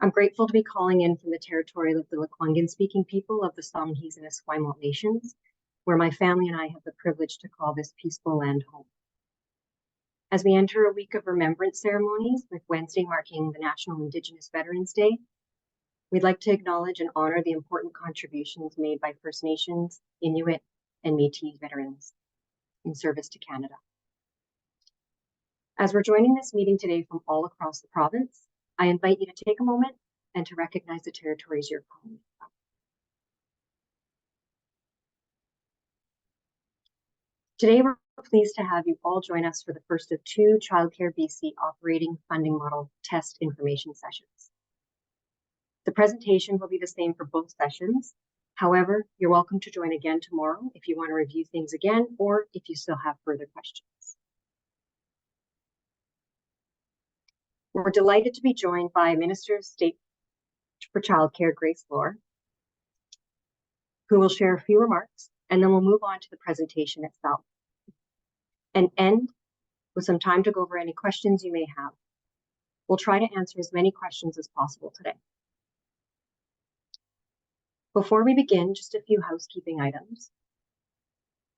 I'm grateful to be calling in from the territory of the Lekwungen-speaking people of the Songhees and Esquimalt nations, where my family and I have the privilege to call this peaceful land home. As we enter a week of remembrance ceremonies, with Wednesday marking the National Indigenous Veterans Day, we'd like to acknowledge and honor the important contributions made by First Nations, Inuit, and Métis veterans in service to Canada. As we're joining this meeting today from all across the province, I invite you to take a moment and to recognize the territories you're calling from. Today, we're pleased to have you all join us for the first of two ChildCareBC operating funding model test information sessions. The presentation will be the same for both sessions. However, you're welcome to join again tomorrow if you want to review things again or if you still have further questions. We're delighted to be joined by Minister of State for Childcare, Grace Lore, who will share a few remarks, and then we'll move on to the presentation itself and end with some time to go over any questions you may have. We'll try to answer as many questions as possible today. Before we begin, just a few housekeeping items.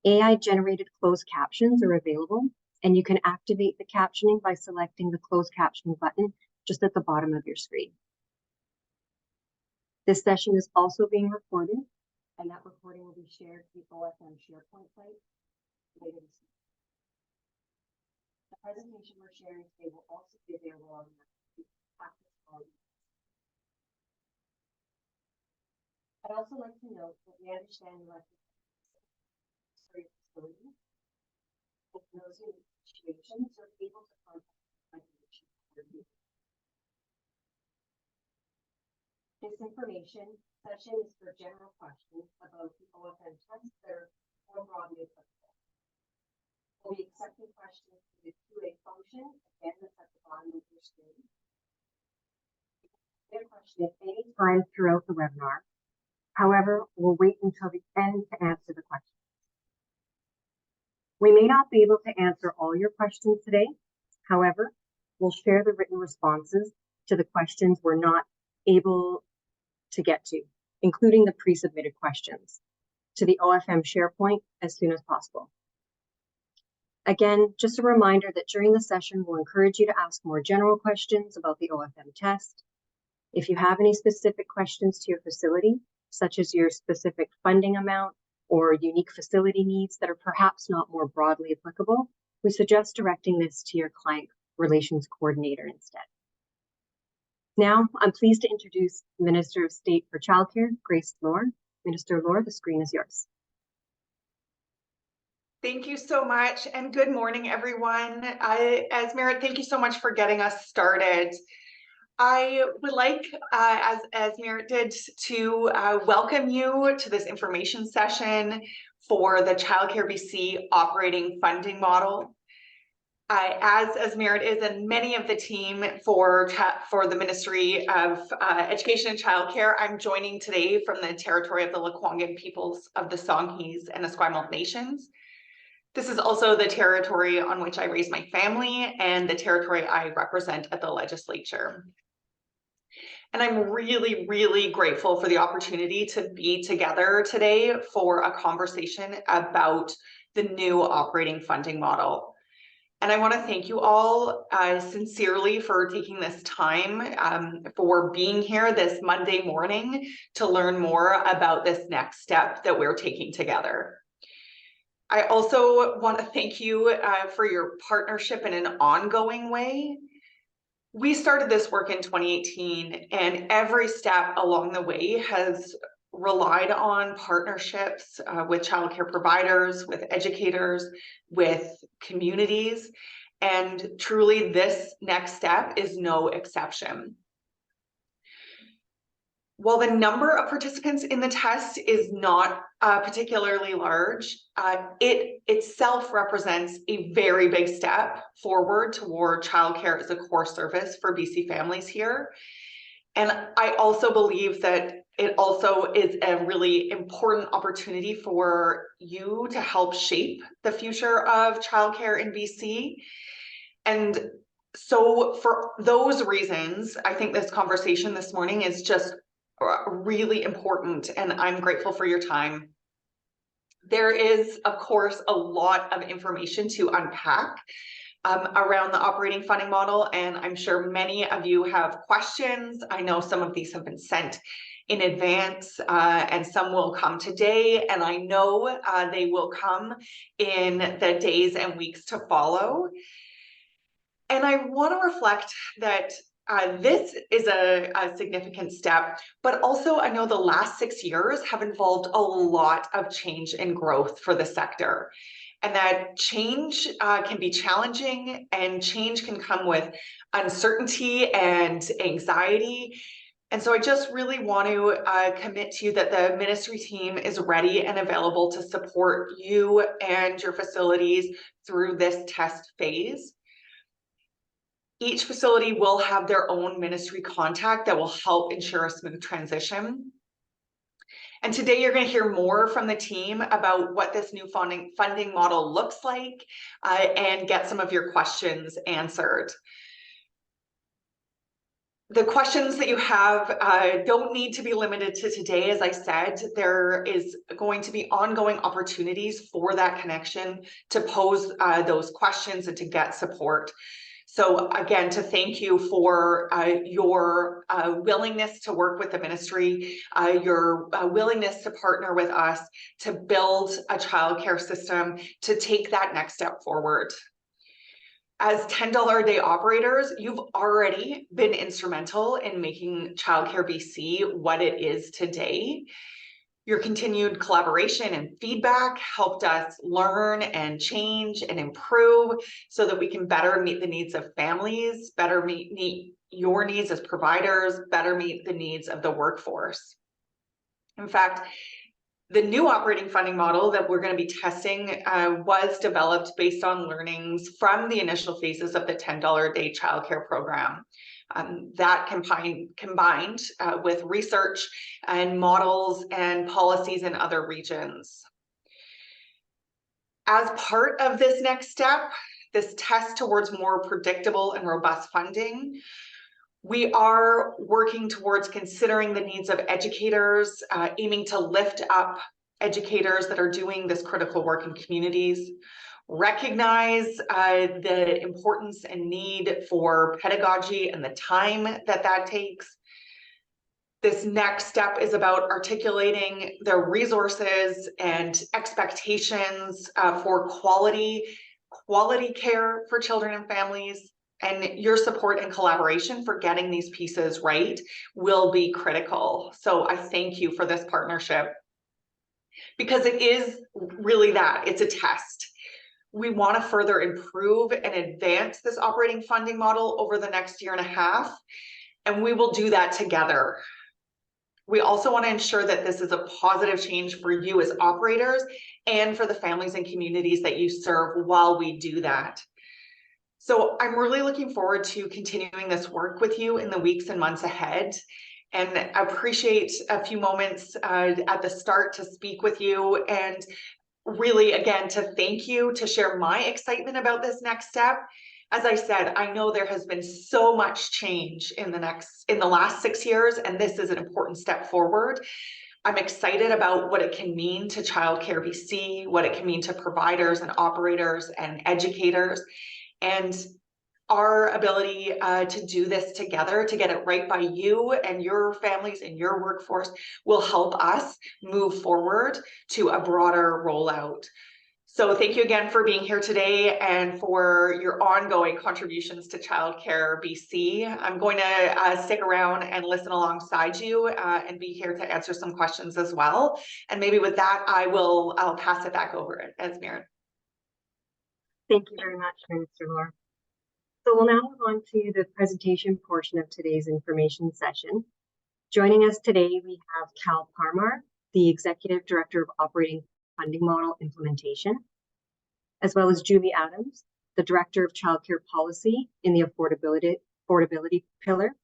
AI-generated closed captions are available, and you can activate the captioning by selecting the closed captioning button just at the bottom of your screen. This session is also being recorded, and that recording will be shared to the OFM SharePoint site later this week. The presentation we're sharing today will also be available on the practice call. I'd also like to note that we understand the facility. And those in situations are able to contact my commission review. This information session is for general questions about the OFM tests that are more broadly applicable. We'll be accepting questions through the QA function, again, that's at the bottom of your screen. You can get a question at any time throughout the webinar. However, we'll wait until the end to answer the question. We may not be able to answer all your questions today. However, we'll share the written responses to the questions we're not able to get to, including the pre-submitted questions, to the OFM SharePoint as soon as possible. Again, just a reminder that during the session, we'll encourage you to ask more general questions about the OFM test. If you have any specific questions to your facility, such as your specific funding amount or unique facility needs that are perhaps not more broadly applicable, we suggest directing this to your client relations coordinator instead. Now, I'm pleased to introduce Minister of State for Childcare, Grace Lore. Minister Lore, the screen is yours. Thank you so much, and good morning, everyone. As Merritt, thank you so much for getting us started. I would like, as Merritt did, to welcome you to this information session for the ChildCareBC operating funding model. As Merritt is, and many of the team for the Ministry of Education and Childcare, I'm joining today from the territory of the Lekwungen peoples of the Songhees and Esquimalt nations. This is also the territory on which I raised my family and the territory I represent at the legislature. And I'm really, really grateful for the opportunity to be together today for a conversation about the new operating funding model. And I want to thank you all sincerely for taking this time, for being here this Monday morning to learn more about this next step that we're taking together. I also want to thank you for your partnership in an ongoing way. We started this work in 2018, and every step along the way has relied on partnerships with childcare providers, with educators, with communities, and truly this next step is no exception. While the number of participants in the test is not particularly large, it itself represents a very big step forward toward childcare as a core service for BC families here. And I also believe that it also is a really important opportunity for you to help shape the future of childcare in BC. And So for those reasons, I think this conversation this morning is just really important, and I'm grateful for your time. There is, of course, a lot of information to unpack around the operating funding model, and I'm sure many of you have questions. I know some of these have been sent in advance, and some will come today, and I know they will come in the days and weeks to follow. And I want to reflect that this is a significant step, but also I know the last 6 years have involved a lot of change and growth for the sector. And that change can be challenging, and change can come with uncertainty and anxiety. And so I just really want to commit to you that the ministry team is ready and available to support you and your facilities through this test phase. Each facility will have their own ministry contact that will help ensure a smooth transition. And today you're going to hear more from the team about what this new funding model looks like and get some of your questions answered. The questions that you have don't need to be limited to today. As I said, there is going to be ongoing opportunities for that connection to pose those questions and to get support. So again, to thank you for your willingness to work with the ministry, your willingness to partner with us to build a childcare system, to take that next step forward. As $10 a day operators, you've already been instrumental in making ChildCareBC what it is today. Your continued collaboration and feedback helped us learn and change and improve so that we can better meet the needs of families, better meet your needs as providers, better meet the needs of the workforce. In fact, the new operating funding model that we're going to be testing was developed based on learnings from the initial phases of the $10 a day childcare program. That combined with research and models and policies in other regions. As part of this next step, this test towards more predictable and robust funding, we are working towards considering the needs of educators, aiming to lift up educators that are doing this critical work in communities, recognize the importance and need for pedagogy and the time that takes. This next step is about articulating the resources and expectations for quality care for children and families. And your support and collaboration for getting these pieces right will be critical. So I thank you for this partnership, because it is really that, it's a test. We want to further improve and advance this operating funding model over the next year and a half, and we will do that together. We also want to ensure that this is a positive change for you as operators and for the families and communities that you serve while we do that. So I'm really looking forward to continuing this work with you in the weeks and months ahead. And I appreciate a few moments at the start to speak with you, and really, again, to thank you, to share my excitement about this next step. As I said, I know there has been so much change in the last 6 years, and this is an important step forward. I'm excited about what it can mean to ChildCareBC, what it can mean to providers and operators and educators, and our ability to do this together, to get it right by you and your families and your workforce, will help us move forward to a broader rollout. So thank you again for being here today and for your ongoing contributions to ChildCareBC. I'm going to stick around and listen alongside you and be here to answer some questions as well. And maybe with that, I'll pass it back over to Esmeralda. Thank you very much, Minister Laura. So we'll now move on to the presentation portion of today's information session. Joining us today, we have Cal Parmar, the Executive Director of Operating Funding Model Implementation, as well as Julie Adams, the Director of Childcare Policy in the Affordability Pillar,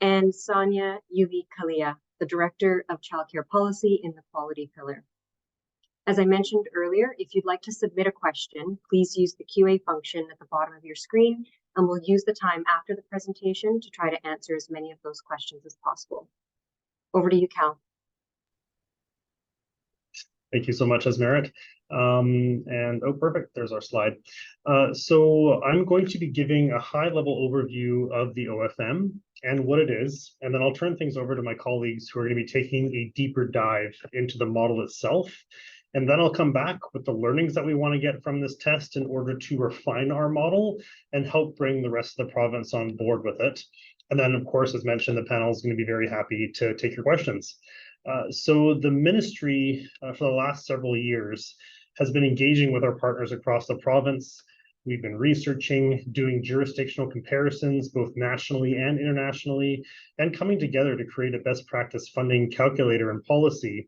and Sonia Yuvi Kalia, the Director of Childcare Policy in the Quality Pillar. As I mentioned earlier, if you'd like to submit a question, please use the QA function at the bottom of your screen and we'll use the time after the presentation to try to answer as many of those questions as possible. Over to you, Cal. Thank you so much, Esmerit. Oh, perfect, there's our slide. So I'm going to be giving a high-level overview of the OFM and what it is, and then I'll turn things over to my colleagues who are going to be taking a deeper dive into the model itself. And then I'll come back with the learnings that we want to get from this test in order to refine our model and help bring the rest of the province on board with it. And then, of course, as mentioned, the panel is going to be very happy to take your questions. So the ministry for the last several years has been engaging with our partners across the province. We've been researching, doing jurisdictional comparisons, both nationally and internationally, and coming together to create a best practice funding calculator and policy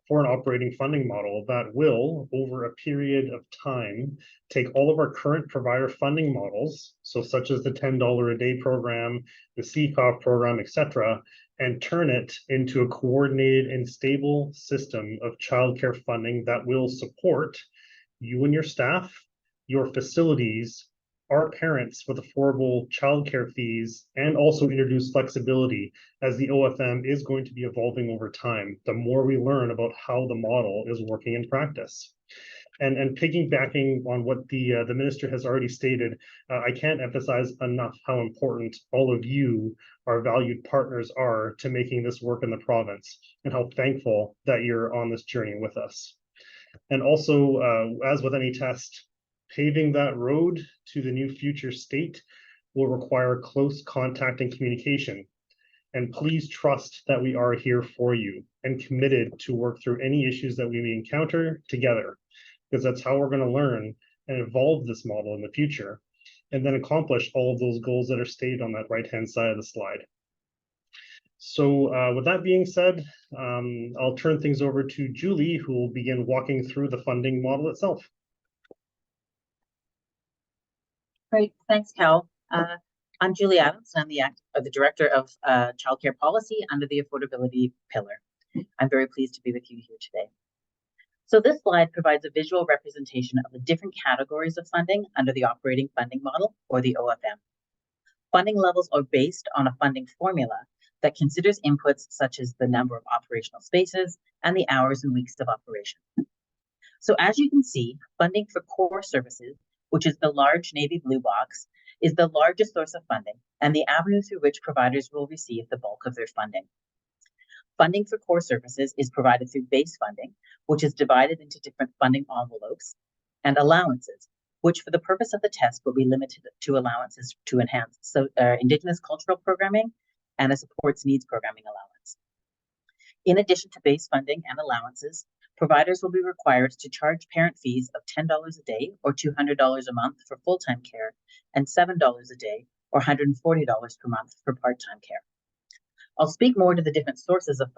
for an operating funding model that will, over a period of time, take all of our current provider funding models, so such as the $10 a day program, the CCOF program, etc., and turn it into a coordinated and stable system of childcare funding that will support you and your staff, your facilities, our parents with affordable childcare fees, and also introduce flexibility as the OFM is going to be evolving over time, the more we learn about how the model is working in practice. And piggybacking on what the minister has already stated, I can't emphasize enough how important all of you, our valued partners, are to making this work in the province, and how thankful that you're on this journey with us. And also, as with any test, paving that road to the new future state will require close contact and communication. And please trust that we are here for you and committed to work through any issues that we may encounter together, because that's how we're going to learn and evolve this model in the future, and then accomplish all of those goals that are stated on that right-hand side of the slide. So with that being said, I'll turn things over to Julie, who will begin walking through the funding model itself. Great, thanks, Cal. I'm Julie Adams, and I'm the Director of Childcare Policy under the Affordability Pillar. I'm very pleased to be with you here today. So this slide provides a visual representation of the different categories of funding under the Operating Funding Model, or the OFM. Funding levels are based on a funding formula that considers inputs such as the number of operational spaces and the hours and weeks of operation. So as you can see, funding for core services, which is the large navy blue box, is the largest source of funding and the avenue through which providers will receive the bulk of their funding. Funding for core services is provided through base funding, which is divided into different funding envelopes, and allowances, which for the purpose of the test will be limited to allowances to enhance Indigenous cultural programming and a supports needs programming allowance. In addition to base funding and allowances, providers will be required to charge parent fees of $10 a day or $200 a month for full-time care and $7 a day or $140 per month for part-time care. I'll speak more to the different sources of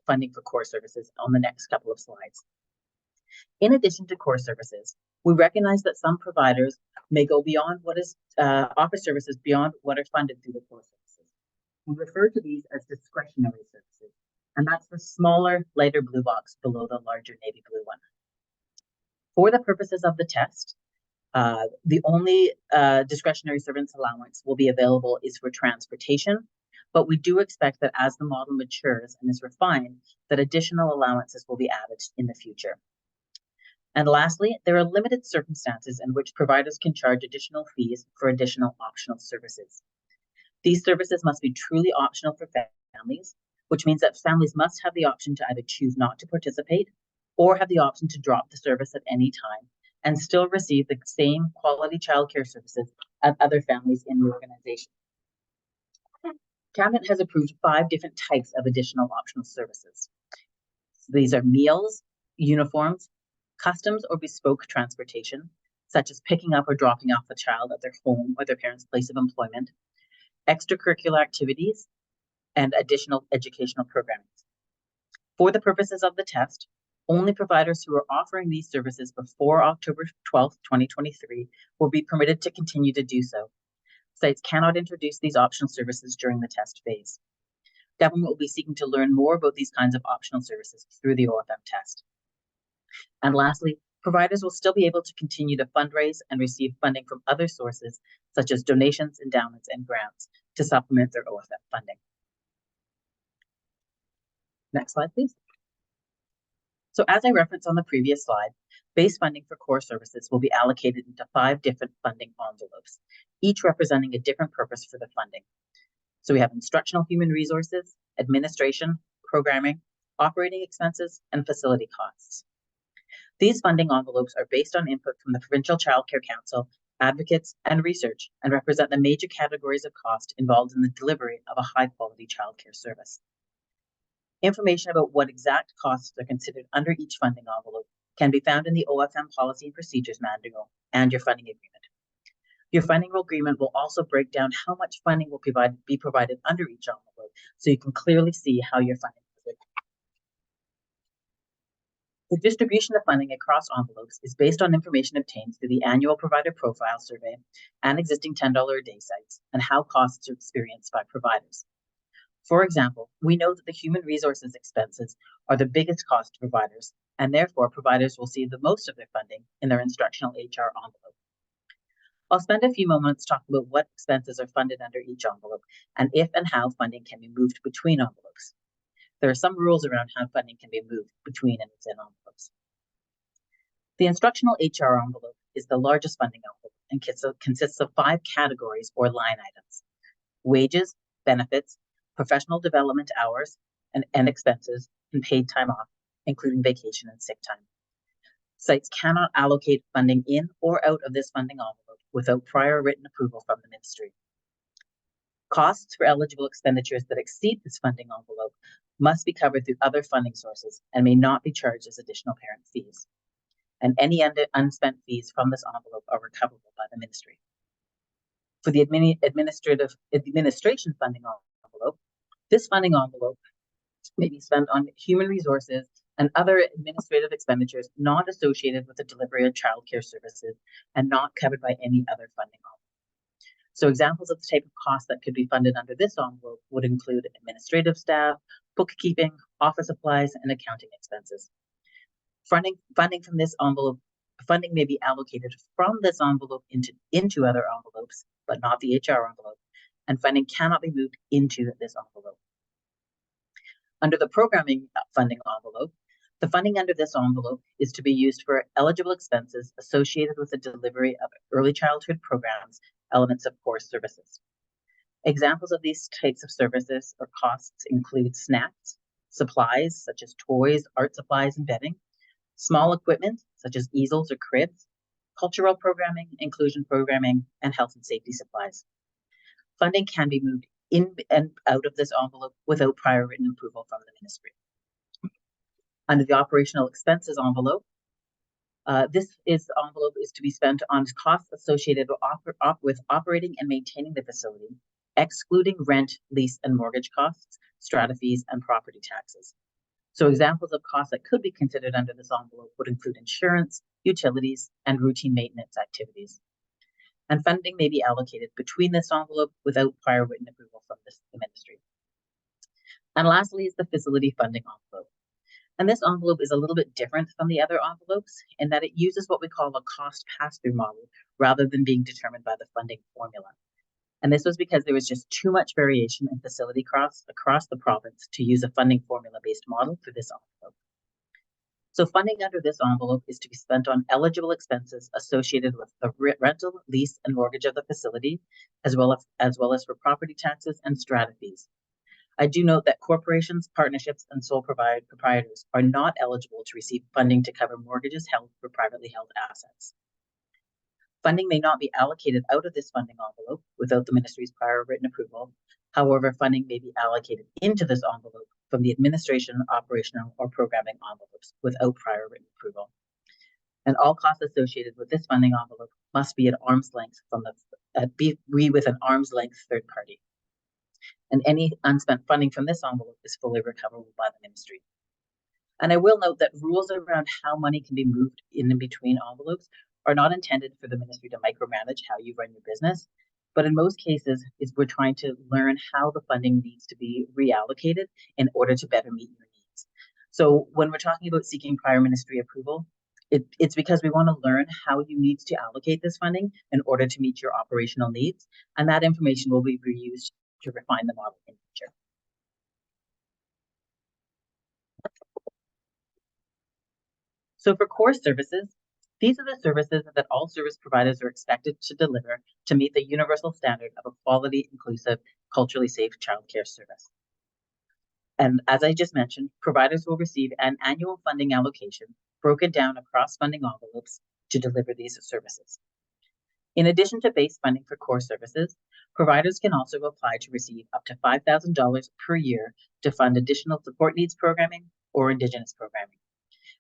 funding for core services on the next couple of slides. In addition to core services, we recognize that some providers may go beyond what is offer services beyond what are funded through the core services. We refer to these as discretionary services, and that's the smaller, lighter blue box below the larger navy blue one. For the purposes of the test, the only discretionary service allowance will be available is for transportation, but we do expect that as the model matures and is refined, that additional allowances will be added in the future. And lastly, there are limited circumstances in which providers can charge additional fees for additional optional services. These services must be truly optional for families, which means that families must have the option to either choose not to participate or have the option to drop the service at any time and still receive the same quality childcare services as other families in the organization. Cabinet has approved 5 different types of additional optional services. So these are meals, uniforms, customs or bespoke transportation, such as picking up or dropping off a child at their home or their parents' place of employment, extracurricular activities, and additional educational programming. For the purposes of the test, only providers who are offering these services before October 12th, 2023 will be permitted to continue to do so. Sites cannot introduce these optional services during the test phase. Government will be seeking to learn more about these kinds of optional services through the OFM test. And lastly, Providers will still be able to continue to fundraise and receive funding from other sources, such as donations, endowments, and grants, to supplement their OFM funding. Next slide, please. So as I referenced on the previous slide, base funding for core services will be allocated into 5 different funding envelopes, each representing a different purpose for the funding. So we have instructional human resources, administration, programming, operating expenses, and facility costs. These funding envelopes are based on input from the Provincial Childcare Council, advocates, and research, and represent the major categories of cost involved in the delivery of a high-quality childcare service. Information about what exact costs are considered under each funding envelope can be found in the OFM Policy and Procedures Manual and your funding agreement. Your funding agreement will also break down how much funding will be provided under each envelope, so you can clearly see how your funding is. The distribution of funding across envelopes is based on information obtained through the annual provider profile survey and existing $10 a day sites and how costs are experienced by providers. For example, we know that the human resources expenses are the biggest cost to providers, and therefore providers will see the most of their funding in their instructional HR envelope. I'll spend a few moments talking about what expenses are funded under each envelope and if and how funding can be moved between envelopes. There are some rules around how funding can be moved between and within envelopes. The instructional HR envelope is the largest funding envelope and consists of 5 categories or line items: wages, benefits, professional development hours and expenses, and paid time off, including vacation and sick time. Sites cannot allocate funding in or out of this funding envelope without prior written approval from the Ministry. Costs for eligible expenditures that exceed this funding envelope must be covered through other funding sources and may not be charged as additional parent fees. And any unspent fees from this envelope are recoverable by the Ministry. For the administration funding envelope, this funding envelope may be spent on human resources and other administrative expenditures not associated with the delivery of childcare services and not covered by any other funding envelope. So examples of the type of costs that could be funded under this envelope would include administrative staff, bookkeeping, office supplies, and accounting expenses. Funding from this envelope, funding may be allocated from this envelope into other envelopes, but not the HR envelope, and funding cannot be moved into this envelope. Under the programming funding envelope, the funding under this envelope is to be used for eligible expenses associated with the delivery of early childhood programs, elements of core services. Examples of these types of services or costs include snacks, supplies such as toys, art supplies, and bedding, small equipment such as easels or cribs, cultural programming, inclusion programming, and health and safety supplies. Funding can be moved in and out of this envelope without prior written approval from the Ministry. Under the operational expenses envelope, this envelope is to be spent on costs associated with operating and maintaining the facility, excluding rent, lease, and mortgage costs, strata fees, and property taxes. So examples of costs that could be considered under this envelope would include insurance, utilities, and routine maintenance activities. And funding may be allocated between this envelope without prior written approval from the Ministry. And lastly is the facility funding envelope. And this envelope is a little bit different from the other envelopes in that it uses what we call a cost pass-through model rather than being determined by the funding formula. And this was because there was just too much variation in facility costs across the province to use a funding formula-based model for this envelope. So funding under this envelope is to be spent on eligible expenses associated with the rental, lease, and mortgage of the facility, as well as for property taxes and strata fees. I do note that corporations, partnerships, and sole proprietors are not eligible to receive funding to cover mortgages held for privately held assets. Funding may not be allocated out of this funding envelope without the Ministry's prior written approval. However, funding may be allocated into this envelope from the administration, operational, or programming envelopes without prior written approval. And all costs associated with this funding envelope must be at arm's length with an arm's length third party. And any unspent funding from this envelope is fully recoverable by the Ministry. And I will note that rules around how money can be moved in and between envelopes are not intended for the Ministry to micromanage how you run your business, but in most cases, we're trying to learn how the funding needs to be reallocated in order to better meet your needs. So when we're talking about seeking prior Ministry approval, It's because we want to learn how you need to allocate this funding in order to meet your operational needs, and that information will be reused to refine the model in the future. So for core services, these are the services that all service providers are expected to deliver to meet the universal standard of a quality, inclusive, culturally safe childcare service. And as I just mentioned, providers will receive an annual funding allocation broken down across funding envelopes to deliver these services. In addition to base funding for core services, providers can also apply to receive up to $5,000 per year to fund additional support needs programming or Indigenous programming.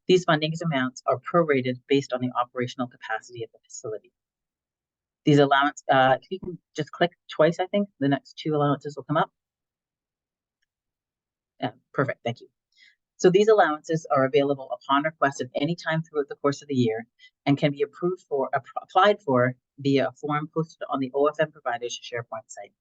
These funding amounts are prorated based on the operational capacity of the facility. These allowances, if you can just click twice, I think the next two allowances will come up. Yeah, perfect, thank you. So these allowances are available upon request at any time throughout the course of the year and can be applied for via a form posted on the OFM provider's SharePoint site.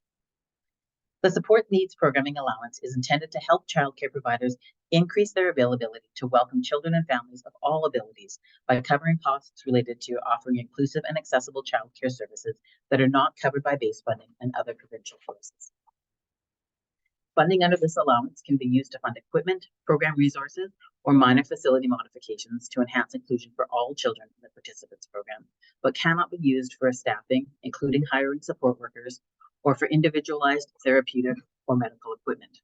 The support needs programming allowance is intended to help childcare providers increase their availability to welcome children and families of all abilities by covering costs related to offering inclusive and accessible childcare services that are not covered by base funding and other provincial sources. Funding under this allowance can be used to fund equipment, program resources, or minor facility modifications to enhance inclusion for all children in the participants program, but cannot be used for staffing, including hiring support workers, or for individualized therapeutic or medical equipment.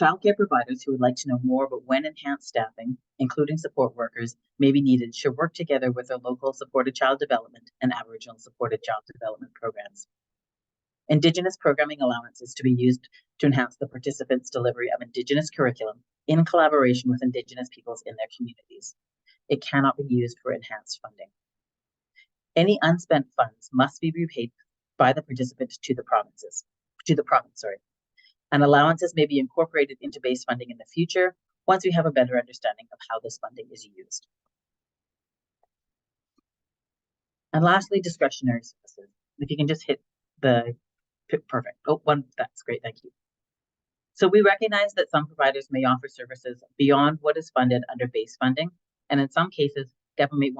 Childcare providers who would like to know more about when enhanced staffing, including support workers, may be needed should work together with their local supported child development and Aboriginal supported child development programs. Indigenous programming allowance is to be used to enhance the participants' delivery of Indigenous curriculum in collaboration with Indigenous peoples in their communities. It cannot be used for enhanced funding. Any unspent funds must be repaid by the participant to the province, and allowances may be incorporated into base funding in the future once we have a better understanding of how this funding is used. And lastly, discretionary services. If you can just hit the perfect. Oh, one, that's great, thank you. So we recognize that some providers may offer services beyond what is funded under base funding, and in some cases, government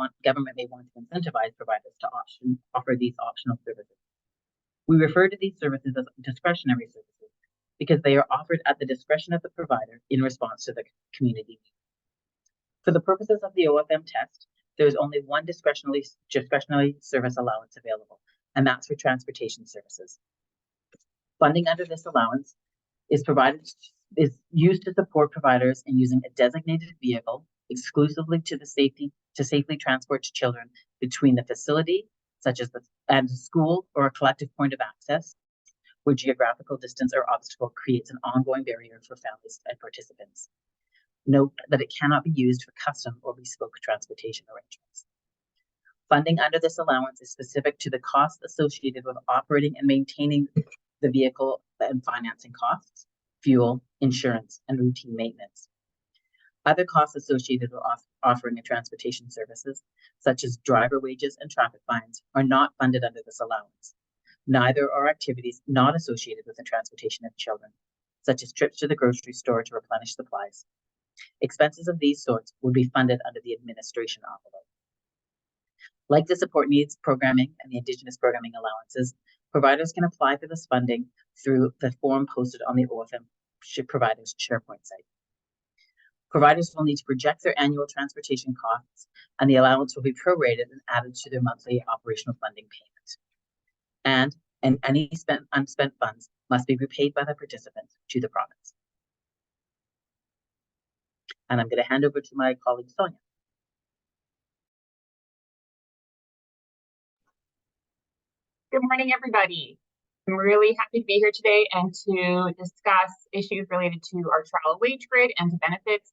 may want to incentivize providers to offer these optional services. We refer to these services as discretionary services because they are offered at the discretion of the provider in response to the community need. For the purposes of the OFM test, there is only one discretionary service allowance available, and that's for transportation services. Funding under this allowance is used to support providers in using a designated vehicle exclusively to safely transport children between the facility, such as and school or a collective point of access, where geographical distance or obstacle creates an ongoing barrier for families and participants. Note that it cannot be used for custom or bespoke transportation arrangements. Funding under this allowance is specific to the costs associated with operating and maintaining the vehicle and financing costs, fuel, insurance, and routine maintenance. Other costs associated with offering a transportation services, such as driver wages and traffic fines, are not funded under this allowance. Neither are activities not associated with the transportation of children, such as trips to the grocery store to replenish supplies. Expenses of these sorts would be funded under the administration envelope. Like the support needs programming and the Indigenous programming allowances, providers can apply for this funding through the form posted on the OFM provider's SharePoint site. Providers will need to project their annual transportation costs, and the allowance will be prorated and added to their monthly operational funding payment. And any unspent funds must be repaid by the participants to the province. And I'm going to hand over to my colleague, Sonia. Good morning, everybody. I'm really happy to be here today and to discuss issues related to our trial wage grid and to benefits,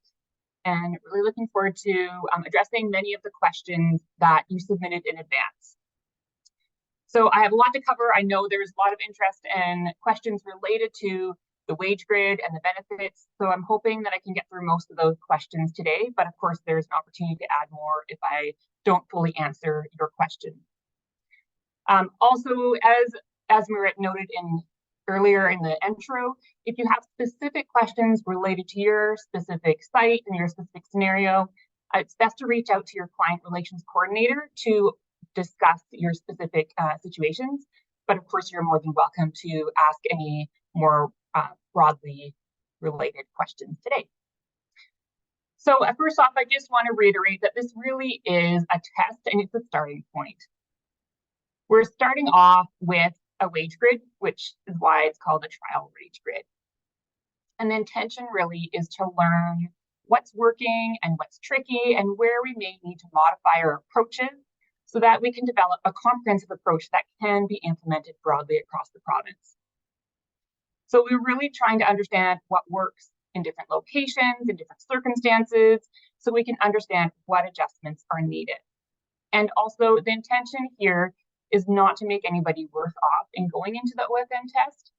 and really looking forward to addressing many of the questions that you submitted in advance. So I have a lot to cover. I know there's a lot of interest and questions related to the wage grid and the benefits, so I'm hoping that I can get through most of those questions today, but of course there's an opportunity to add more if I don't fully answer your question. Also, as Merit noted earlier in the intro, if you have specific questions related to your specific site and your specific scenario, it's best to reach out to your client relations coordinator to discuss your specific situations. But of course, you're more than welcome to ask any more broadly related questions today. So first off, I just want to reiterate that this really is a test and it's a starting point. We're starting off with a wage grid, which is why it's called a trial wage grid. And the intention really is to learn what's working and what's tricky and where we may need to modify our approaches so that we can develop a comprehensive approach that can be implemented broadly across the province. So we're really trying to understand what works in different locations, in different circumstances, so we can understand what adjustments are needed. And also the intention here is not to make anybody worse off in going into the OFM test.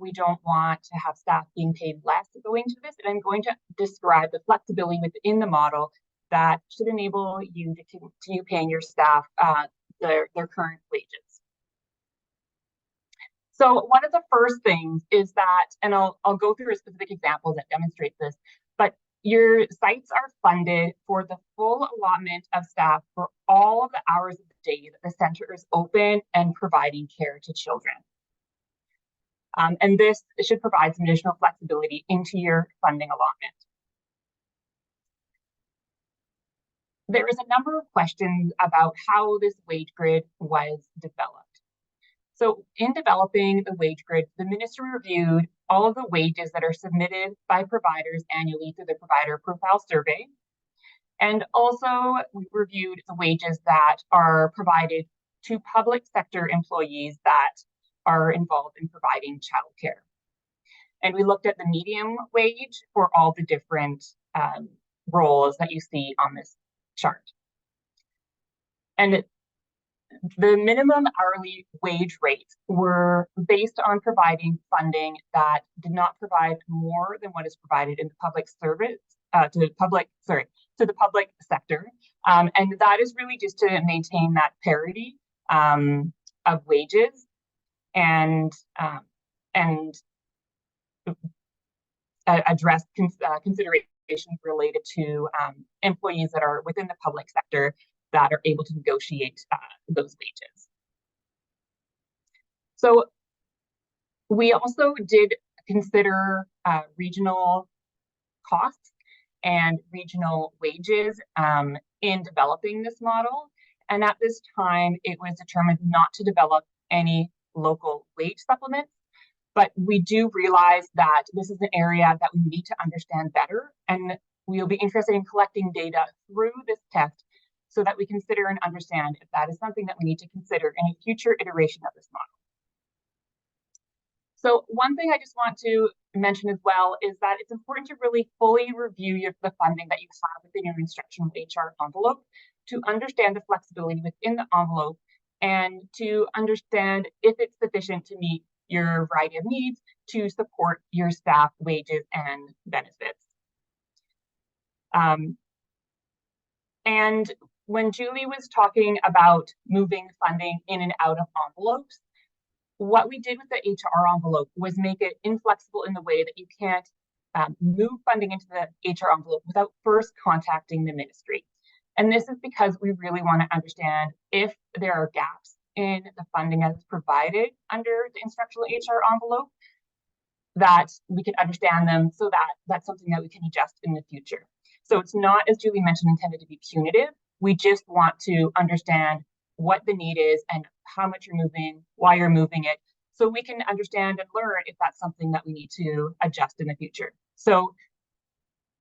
We don't want to have staff being paid less going to this, and I'm going to describe the flexibility within the model that should enable you to continue paying your staff their current wages. So one of the first things is that, and I'll go through a specific example that demonstrates this, but your sites are funded for the full allotment of staff for all of the hours of the day that the center is open and providing care to children. And this should provide some additional flexibility into your funding allotment. There is a number of questions about how this wage grid was developed. So in developing the wage grid, the ministry reviewed all of the wages that are submitted by providers annually through the provider profile survey. And also we reviewed the wages that are provided to public sector employees that are involved in providing childcare. And we looked at the median wage for all the different roles that you see on this chart. And the minimum hourly wage rates were based on providing funding that did not provide more than what is provided in the public service to the public sector, and that is really just to maintain that parity of wages and address considerations related to employees that are within the public sector that are able to negotiate those wages. So we also did consider regional costs and regional wages in developing this model. And at this time, it was determined not to develop any local wage supplements, but we do realize that this is an area that we need to understand better, and we'll be interested in collecting data through this test so that we consider and understand if that is something that we need to consider in a future iteration of this model. So one thing I just want to mention as well is that it's important to really fully review the funding that you have within your instructional HR envelope to understand the flexibility within the envelope and to understand if it's sufficient to meet your variety of needs to support your staff wages and benefits. And when Julie was talking about moving funding in and out of envelopes, what we did with the HR envelope was make it inflexible in the way that you can't move funding into the HR envelope without first contacting the ministry. And this is because we really want to understand if there are gaps in the funding that's provided under the instructional HR envelope, that we can understand them so that that's something that we can adjust in the future. So it's not, as Julie mentioned, intended to be punitive. We just want to understand what the need is and how much you're moving, why you're moving it, so we can understand and learn if that's something that we need to adjust in the future. So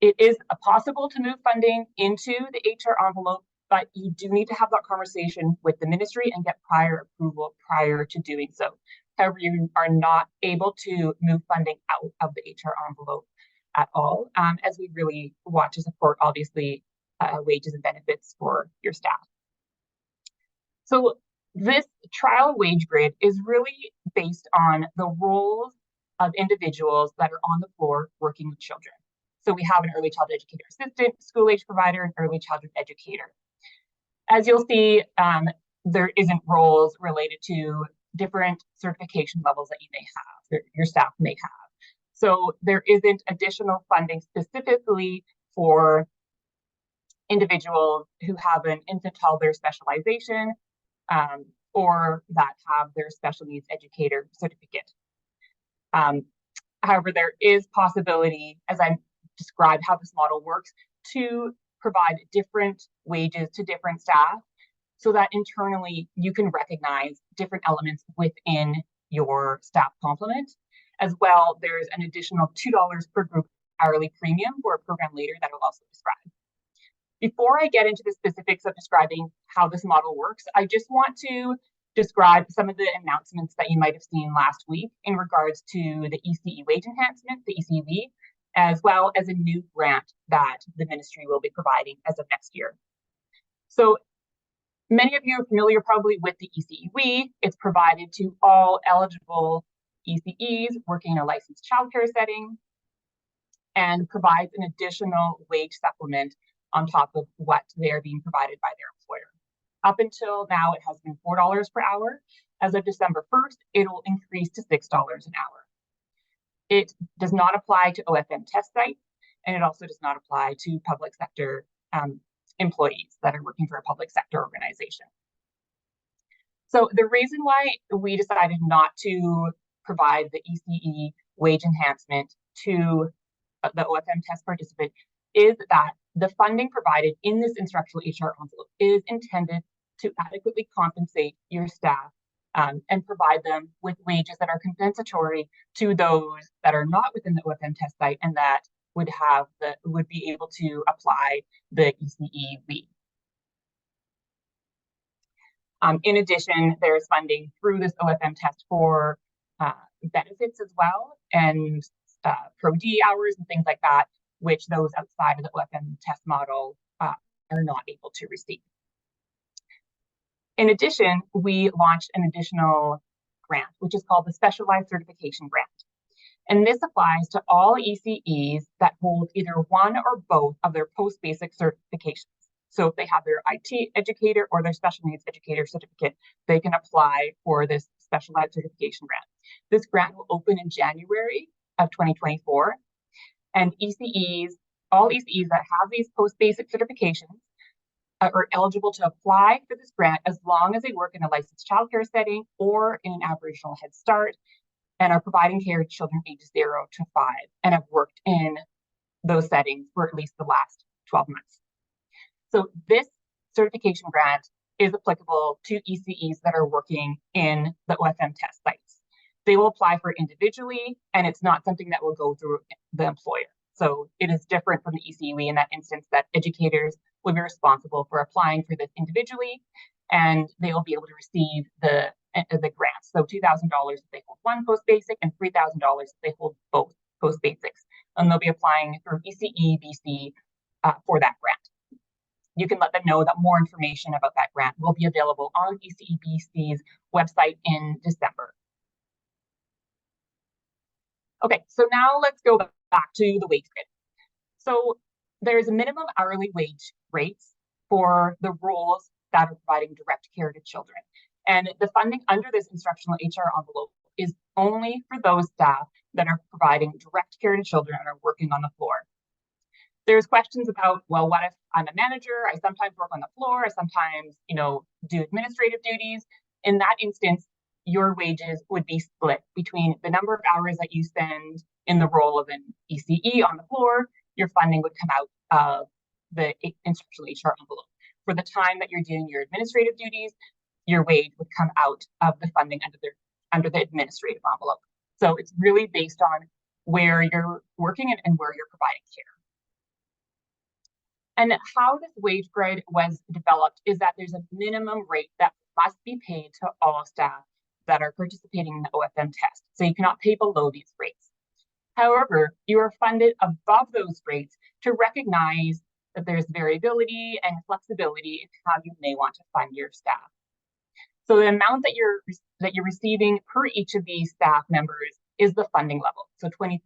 it is possible to move funding into the HR envelope, but you do need to have that conversation with the ministry and get prior approval prior to doing so. However, you are not able to move funding out of the HR envelope at all, as we really want to support, obviously, wages and benefits for your staff. So this trial wage grid is really based on the roles of individuals that are on the floor working with children. So we have an early child educator assistant, school age provider, and early childhood educator. As you'll see, there isn't roles related to different certification levels that you may have, your staff may have. So there isn't additional funding specifically for individuals who have an infant toddler specialization or that have their special needs educator certificate. However, there is possibility, as I described how this model works, to provide different wages to different staff so that internally you can recognize different elements within your staff complement. As well, there's an additional $2 per group hourly premium for a program leader that I'll also describe. Before I get into the specifics of describing how this model works, I just want to describe some of the announcements that you might have seen last week in regards to the ECE wage enhancement, the ECE, as well as a new grant that the ministry will be providing as of next year. So many of you are familiar probably with the ECE. It's provided to all eligible ECEs working in a licensed childcare setting and provides an additional wage supplement on top of what they're being provided by their employer. Up until now, it has been $4 per hour. As of December 1st, it will increase to $6 an hour. It does not apply to OFM test sites, and it also does not apply to public sector employees that are working for a public sector organization. So the reason why we decided not to provide the ECE wage enhancement to the OFM test participant is that the funding provided in this instructional HR envelope is intended to adequately compensate your staff and provide them with wages that are compensatory to those that are not within the OFM test site and that would be able to apply the ECE leave. In addition, there's funding through this OFM test for benefits as well, and Pro D hours and things like that, which those outside of the OFM test model are not able to receive. In addition, we launched an additional grant, which is called the Specialized Certification Grant. And this applies to all ECEs that hold either one or both of their post-basic certifications. So if they have their IT educator or their special needs educator certificate, they can apply for this Specialized Certification Grant. This grant will open in January of 2024. And all ECEs that have these post-basic certifications are eligible to apply for this grant as long as they work in a licensed childcare setting or in an Aboriginal Head Start and are providing care to children ages 0 to 5 and have worked in those settings for at least the last 12 months. So this certification grant is applicable to ECEs that are working in the OFM test sites. They will apply for it individually, and it's not something that will go through the employer. So it is different from the ECE in that instance that educators will be responsible for applying for this individually, and they will be able to receive the grants. So $2,000 if they hold one post-basic and $3,000 if they hold both post-basics. And they'll be applying through ChildCareBC for that grant. You can let them know that more information about that grant will be available on ChildCareBC's website in December. Okay, so now let's go back to the wage grid. So there's a minimum hourly wage rates for the roles that are providing direct care to children. And the funding under this instructional HR envelope is only for those staff that are providing direct care to children and are working on the floor. There's questions about, well, what if I'm a manager? I sometimes work on the floor. I sometimes, do administrative duties. In that instance, your wages would be split between the number of hours that you spend in the role of an ECE on the floor. Your funding would come out of the instructional HR envelope. For the time that you're doing your administrative duties, your wage would come out of the funding under the administrative envelope. So it's really based on where you're working and where you're providing care. And how this wage grid was developed is that there's a minimum rate that must be paid to all staff that are participating in the OFM test. So you cannot pay below these rates. However, you are funded above those rates to recognize that there's variability and flexibility in how you may want to fund your staff. So the amount that you're receiving per each of these staff members is the funding level. So $23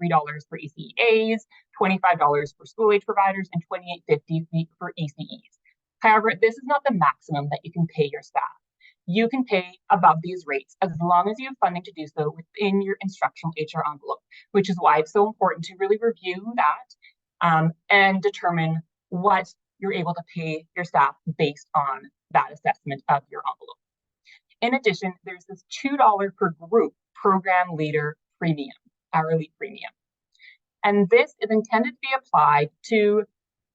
for ECEAs, $25 for school age providers, and $28.50 for ECEs. However, this is not the maximum that you can pay your staff. You can pay above these rates as long as you have funding to do so within your instructional HR envelope, which is why it's so important to really review that and determine what you're able to pay your staff based on that assessment of your envelope. In addition, there's this $2 per group program leader premium, hourly premium. And this is intended to be applied to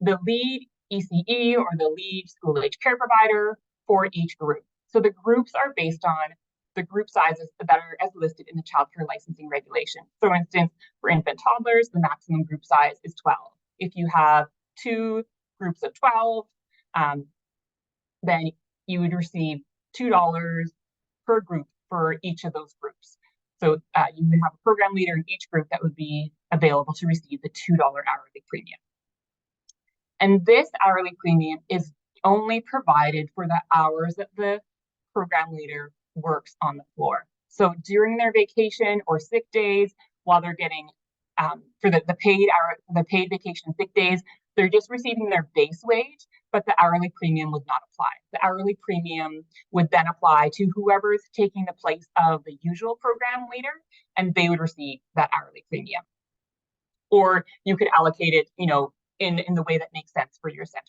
the lead ECE or the lead school age care provider for each group. So the groups are based on the group sizes that are as listed in the child care licensing regulation. For instance, for infant toddlers, the maximum group size is 12. If you have 2 groups of 12, then you would receive $2 per group for each of those groups. So you would have a program leader in each group that would be available to receive the $2 hourly premium. And this hourly premium is only provided for the hours that the program leader works on the floor. So during their vacation or sick days, while they're getting for the paid vacation and sick days, they're just receiving their base wage, but the hourly premium would not apply. The hourly premium would then apply to whoever is taking the place of the usual program leader, and they would receive that hourly premium. Or you could allocate it, you know, in the way that makes sense for your center.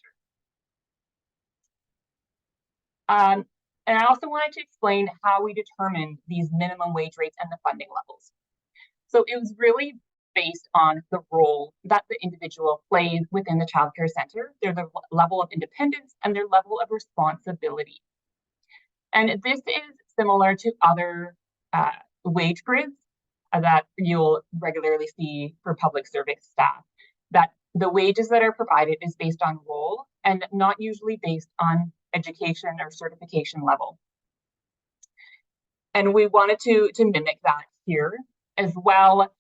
And I also wanted to explain how we determined these minimum wage rates and the funding levels. So it was really based on the role that the individual plays within the child care center, their level of independence and their level of responsibility. And this is similar to other wage grids that you'll regularly see for public service staff, that the wages that are provided is based on role and not usually based on education or certification level. And we wanted to mimic that here as well.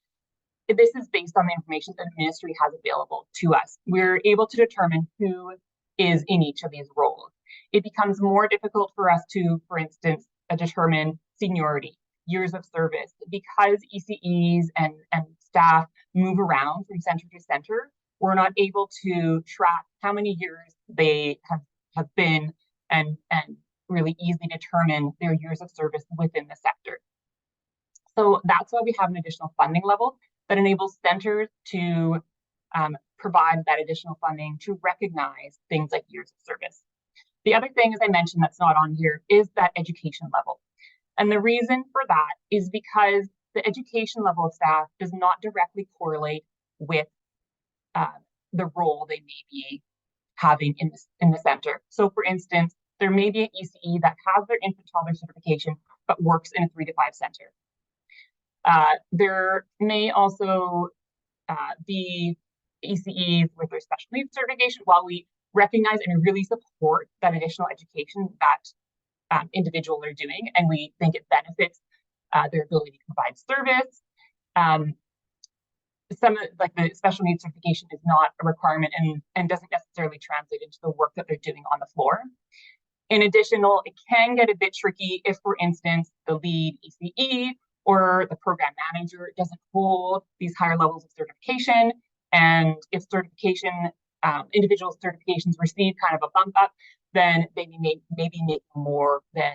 This is based on the information that the ministry has available to us. We're able to determine who is in each of these roles. It becomes more difficult for us to, for instance, determine seniority, years of service, because ECEs and staff move around from center to center. We're not able to track how many years they have been and really easily determine their years of service within the sector. So that's why we have an additional funding level that enables centers to provide that additional funding to recognize things like years of service. The other thing, as I mentioned, that's not on here is that education level. And the reason for that is because the education level of staff does not directly correlate with the role they may be having in the center. So for instance, there may be an ECE that has their infant toddler certification, but works in a 3 to 5 center. There may also be ECEs with their special needs certification. While we recognize and really support that additional education that individuals are doing, and we think it benefits their ability to provide service, some of like the special needs certification is not a requirement and doesn't necessarily translate into the work that they're doing on the floor. In addition, it can get a bit tricky if, for instance, the lead ECE or the program manager doesn't hold these higher levels of certification, and if certification, individual certifications receive kind of a bump up, then they may make more than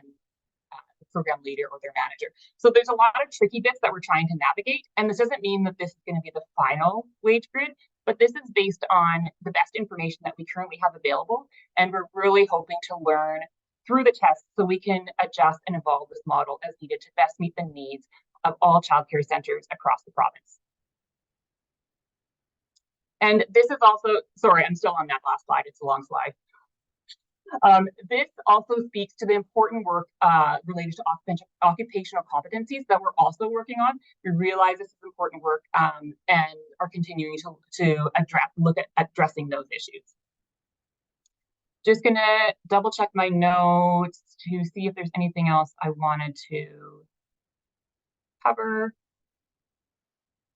the program leader or their manager. So there's a lot of tricky bits that we're trying to navigate, and this doesn't mean that this is going to be the final wage grid, but this is based on the best information that we currently have available, and we're really hoping to learn through the test so we can adjust and evolve this model as needed to best meet the needs of all childcare centers across the province. And this is also, sorry, I'm still on that last slide, it's a long slide. This also speaks to the important work related to occupational competencies that we're also working on. We realize this is important work and are continuing to look at addressing those issues. Just gonna double check my notes to see if there's anything else I wanted to cover.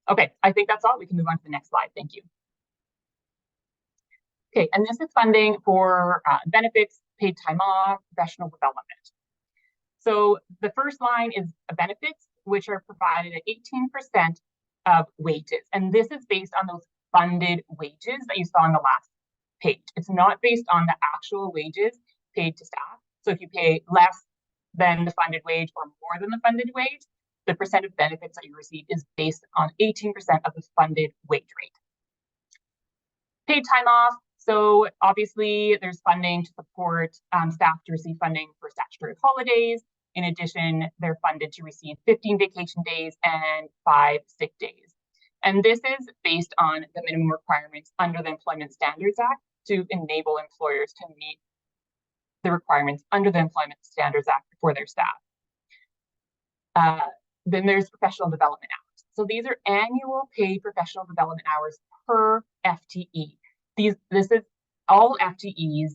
Okay, I think that's all. We can move on to the next slide. Thank you. Okay, and this is funding for benefits, paid time off, professional development. So the first line is benefits, which are provided at 18% of wages. And this is based on those funded wages that you saw on the last page. It's not based on the actual wages paid to staff. So if you pay less than the funded wage or more than the funded wage, the percent of benefits that you receive is based on 18% of the funded wage rate. Paid time off, So obviously there's funding to support staff to receive funding for statutory holidays. In addition, they're funded to receive 15 vacation days and 5 sick days. And this is based on the minimum requirements under the Employment Standards Act to enable employers to meet the requirements under the Employment Standards Act for their staff. Then there's professional development hours. So these are annual paid professional development hours per FTE. This is all FTEs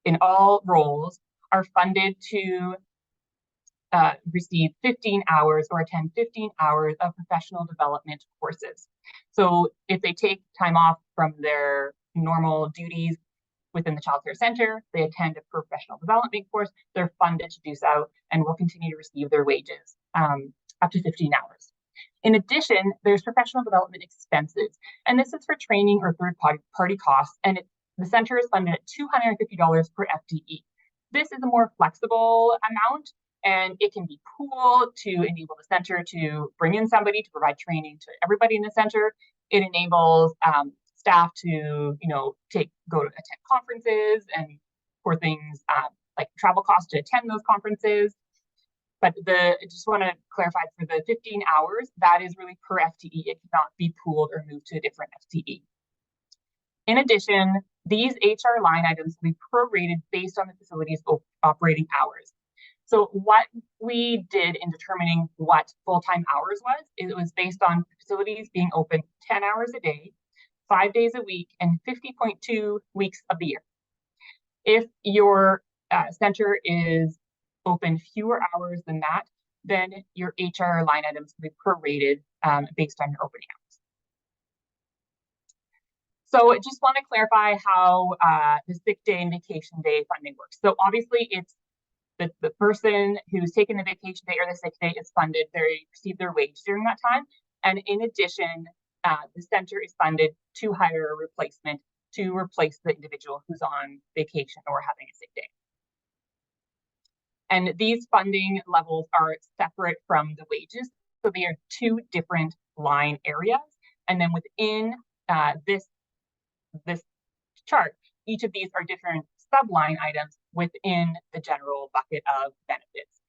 in all roles are funded to receive 15 hours or attend 15 hours of professional development courses. So if they take time off from their normal duties within the Child Care Center, they attend a professional development course, they're funded to do so and will continue to receive their wages up to 15 hours. In addition, there's professional development expenses, and this is for training or third-party costs, and the center is funded at $250 per FTE. This is a more flexible amount, and it can be pooled to enable the center to bring in somebody to provide training to everybody in the center. It enables staff to, go to attend conferences and for things like travel costs to attend those conferences. But I just want to clarify for the 15 hours, that is really per FTE. It cannot be pooled or moved to a different FTE. In addition, these HR line items will be prorated based on the facility's operating hours. So what we did in determining what full-time hours was, it was based on facilities being open 10 hours a day, 5 days a week, and 50.2 weeks of the year. If your center is open fewer hours than that, then your HR line items will be prorated based on your opening hours. So I just want to clarify how the sick day and vacation day funding works. So obviously it's the person who's taking the vacation day or the sick day is funded, they receive their wage during that time. And in addition, the center is funded to hire a replacement to replace the individual who's on vacation or having a sick day. And these funding levels are separate from the wages. So they are 2 different line areas. And then within this chart, each of these are different subline items within the general bucket of benefits.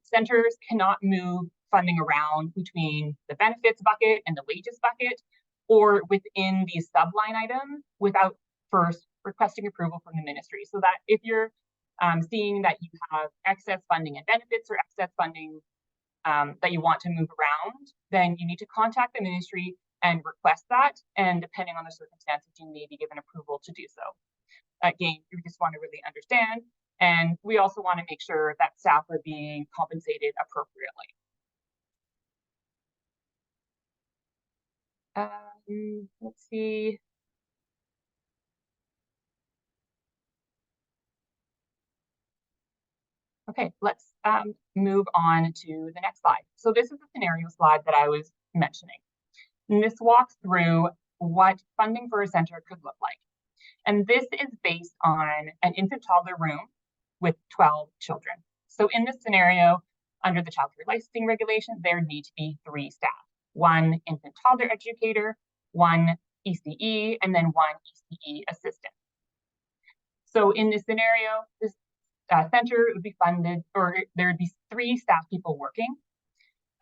Centers cannot move funding around between the benefits bucket and the wages bucket or within these subline items without first requesting approval from the ministry. So that if you're seeing that you have excess funding and benefits or excess funding that you want to move around, then you need to contact the ministry and request that. And depending on the circumstances, you may be given approval to do so. Again, we just want to really understand. And we also want to make sure that staff are being compensated appropriately. Let's see. Okay, let's move on to the next slide. So this is the scenario slide that I was mentioning. And this walks through what funding for a center could look like. And this is based on an infant toddler room with 12 children. So in this scenario, under the child care licensing regulation, there need to be 3 staff, 1 infant toddler educator, 1 ECE, and then 1 ECE assistant. So in this scenario, this center would be funded, or there would be 3 staff people working,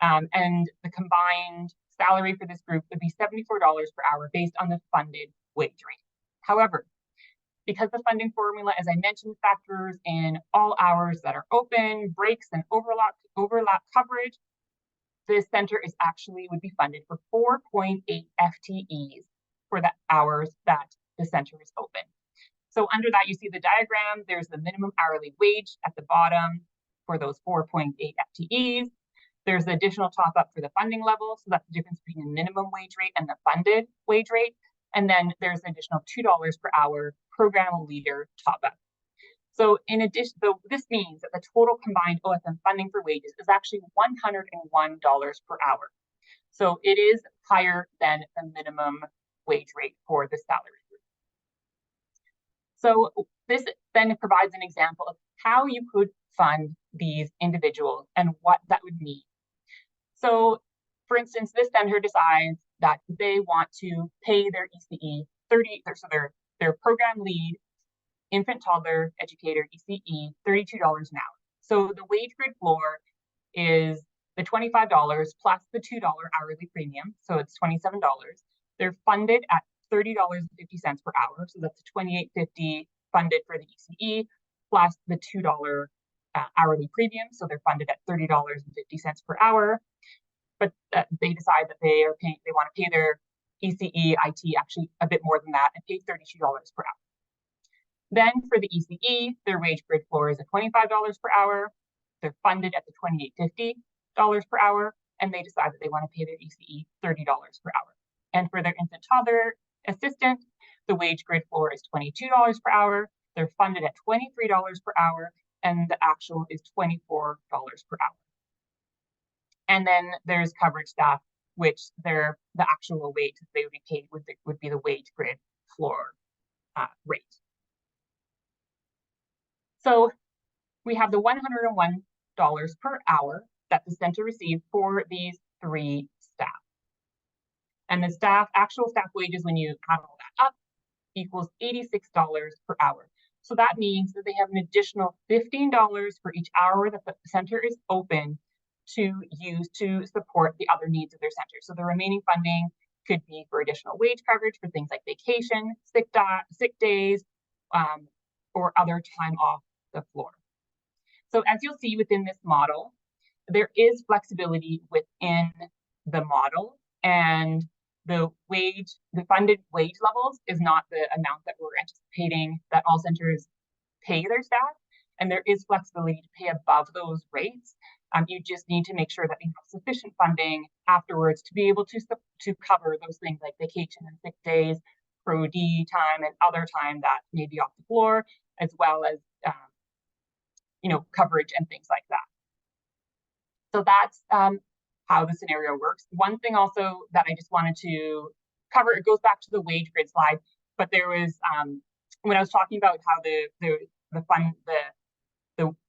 and the combined salary for this group would be $74 per hour based on the funded wage rate. However, because the funding formula, as I mentioned, factors in all hours that are open, breaks, and overlap coverage, this center is actually would be funded for 4.8 FTEs for the hours that the center is open. So under that, you see the diagram, there's the minimum hourly wage at the bottom for those 4.8 FTEs. There's the additional top up for the funding level. So that's the difference between the minimum wage rate and the funded wage rate. And then there's an additional $2 per hour program leader top up. So in addition, this means that the total combined OFM funding for wages is actually $101 per hour. So it is higher than the minimum wage rate for the salary group. So this then provides an example of how you could fund these individuals and what that would mean. So for instance, this center decides that they want to pay their ECE their program lead, infant toddler educator, ECE, $32 an hour. So the wage grid floor is the $25 plus the $2 hourly premium, so it's $27. They're funded at $30.50 per hour, so that's $28.50 funded for the ECE plus the $2 hourly premium, so they're funded at $30.50 per hour. But they decide that they want to pay their ECE IT actually a bit more than that and pay $32 per hour. Then for the ECE, their wage grid floor is at $25 per hour. They're funded at the $28.50 per hour, and they decide that they want to pay their ECE $30 per hour. And for their infant toddler assistant, the wage grid floor is $22 per hour. They're funded at $23 per hour, and the actual is $24 per hour. And then there's coverage staff, which the actual wage that they would be paid would be the wage grid floor rate. So we have the $101 per hour that the center received for these 3 staff. And the actual staff wages, when you add all that up, equals $86 per hour. So that means that they have an additional $15 for each hour that the center is open to use to support the other needs of their center. So the remaining funding could be for additional wage coverage for things like vacation, sick days, or other time off the floor. So as you'll see within this model, there is flexibility within the model, and the funded wage levels is not the amount that we're anticipating that all centers pay their staff, and there is flexibility to pay above those rates. You just need to make sure that you have sufficient funding afterwards to be able to cover those things like vacation and sick days, pro-D time, and other time that may be off the floor, as well as coverage and things like that. So that's how the scenario works. One thing also that I just wanted to cover, it goes back to the wage grid slide, but there was when I was talking about how the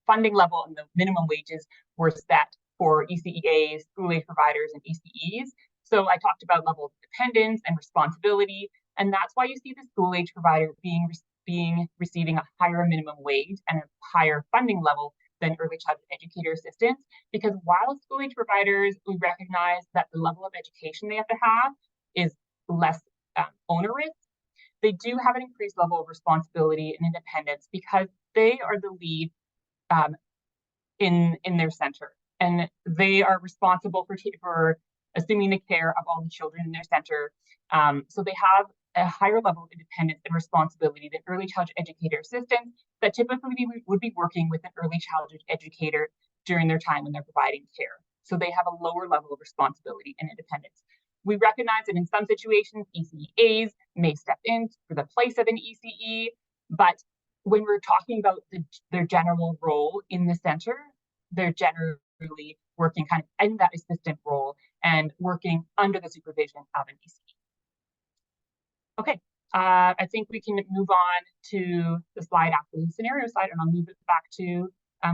funding level and the minimum wages were set for ECEAs, school age providers, and ECEs. So I talked about level of dependence and responsibility, and that's why you see the school age provider receiving a higher minimum wage and a higher funding level than early childhood educator assistants, because while school age providers, we recognize that the level of education they have to have is less onerous, they do have an increased level of responsibility and independence because they are the lead in their center, and they are responsible for assuming the care of all the children in their center. So they have a higher level of independence and responsibility than early childhood educator assistants that typically would be working with an early childhood educator during their time when they're providing care. So they have a lower level of responsibility and independence. We recognize that in some situations, ECEAs may step in for the place of an ECE, but when we're talking about their general role in the center, they're generally working kind of in that assistant role and working under the supervision of an ECE. Okay, I think we can move on to the slide after the scenario slide, and I'll move it back to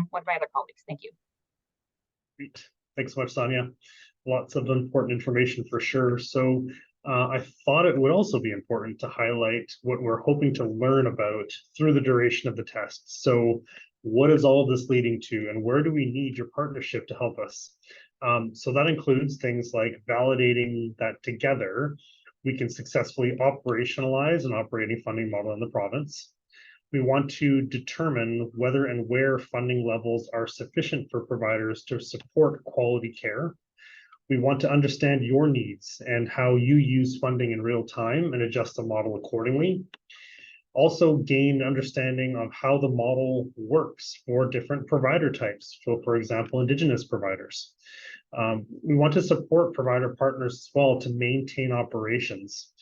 one of my other colleagues. Thank you. Great. Thanks so much, Sonia. Lots of important information for sure. So I thought it would also be important to highlight what we're hoping to learn about through the duration of the test. So what is all of this leading to, and where do we need your partnership to help us? So that includes things like validating that together we can successfully operationalize an operating funding model in the province. We want to determine whether and where funding levels are sufficient for providers to support quality care. We want to understand your needs and how you use funding in real time and adjust the model accordingly. Also gain understanding of how the model works for different provider types. So for example, Indigenous providers. We want to support provider partners as well to maintain operations.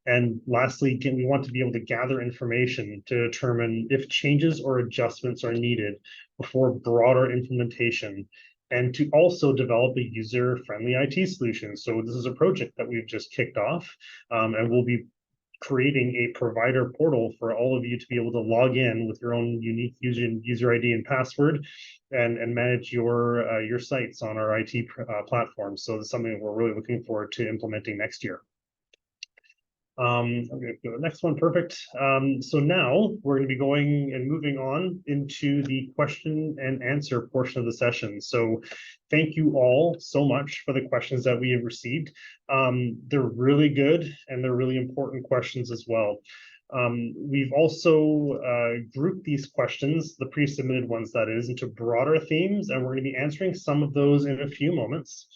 And lastly, we want to be able to gather information to determine if changes or adjustments are needed before broader implementation, and to also develop a user-friendly IT solution. So this is a project that we've just kicked off, and we'll be creating a provider portal for all of you to be able to log in with your own unique user ID and password and manage your sites on our IT platform. So it's something that we're really looking forward to implementing next year. I'm going to go to the next one. Perfect. So now we're going to be going and moving on into the question and answer portion of the session. So thank you all so much for the questions that we have received. They're really good and they're really important questions as well. We've also grouped these questions, the pre-submitted ones that is, into broader themes, and we're going to be answering some of those in a few moments.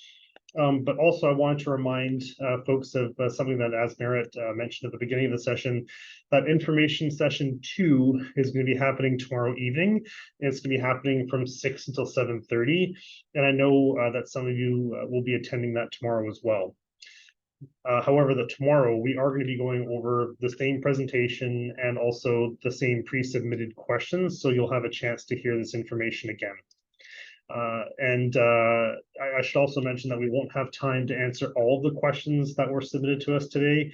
But also I wanted to remind folks of something that, as Merritt mentioned at the beginning of the session, that information session 2 is going to be happening tomorrow evening. It's going to be happening from 6 until 7:30. And I know that some of you will be attending that tomorrow as well. However, tomorrow we are going to be going over the same presentation and also the same pre-submitted questions. So you'll have a chance to hear this information again. I should also mention that we won't have time to answer all of the questions that were submitted to us today.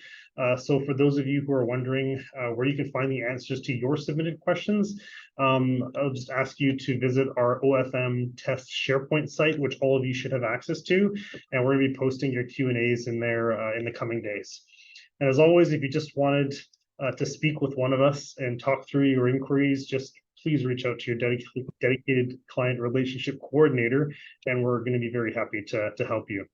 So for those of you who are wondering where you can find the answers to your submitted questions, I'll just ask you to visit our OFM test SharePoint site, which all of you should have access to, and we're going to be posting your Q&As in there in the coming days. And as always, if you just wanted to speak with one of us and talk through your inquiries, just please reach out to your dedicated client relationship coordinator, and we're going to be very happy to help you.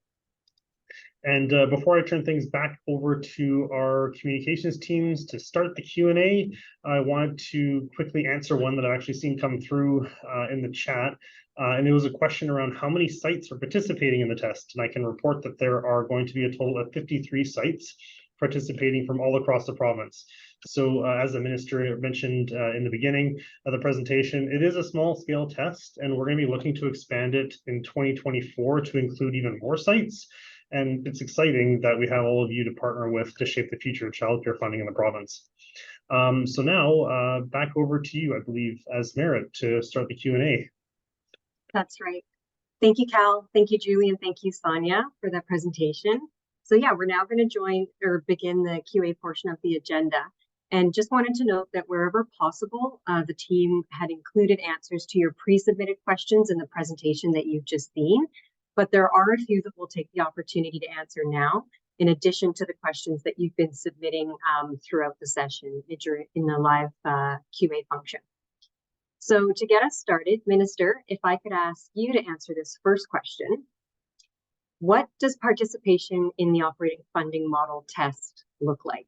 And before I turn things back over to our communications teams to start the Q&A, I wanted to quickly answer one that I've actually seen come through in the chat. And it was a question around how many sites are participating in the test. And I can report that there are going to be a total of 53 sites participating from all across the province. So as the minister mentioned in the beginning of the presentation, it is a small scale test, and we're going to be looking to expand it in 2024 to include even more sites. And it's exciting that we have all of you to partner with to shape the future of childcare funding in the province. So now back over to you, I believe, as Merritt, to start the Q&A. That's right. Thank you, Cal. Thank you, Julie, and thank you, Sonia, for that presentation. So yeah, we're now going to begin the QA portion of the agenda. And just wanted to note that wherever possible, the team had included answers to your pre-submitted questions in the presentation that you've just seen. But there are a few that we'll take the opportunity to answer now, in addition to the questions that you've been submitting throughout the session in the live QA function. So to get us started, Minister, if I could ask you to answer this first question. What does participation in the operating funding model test look like?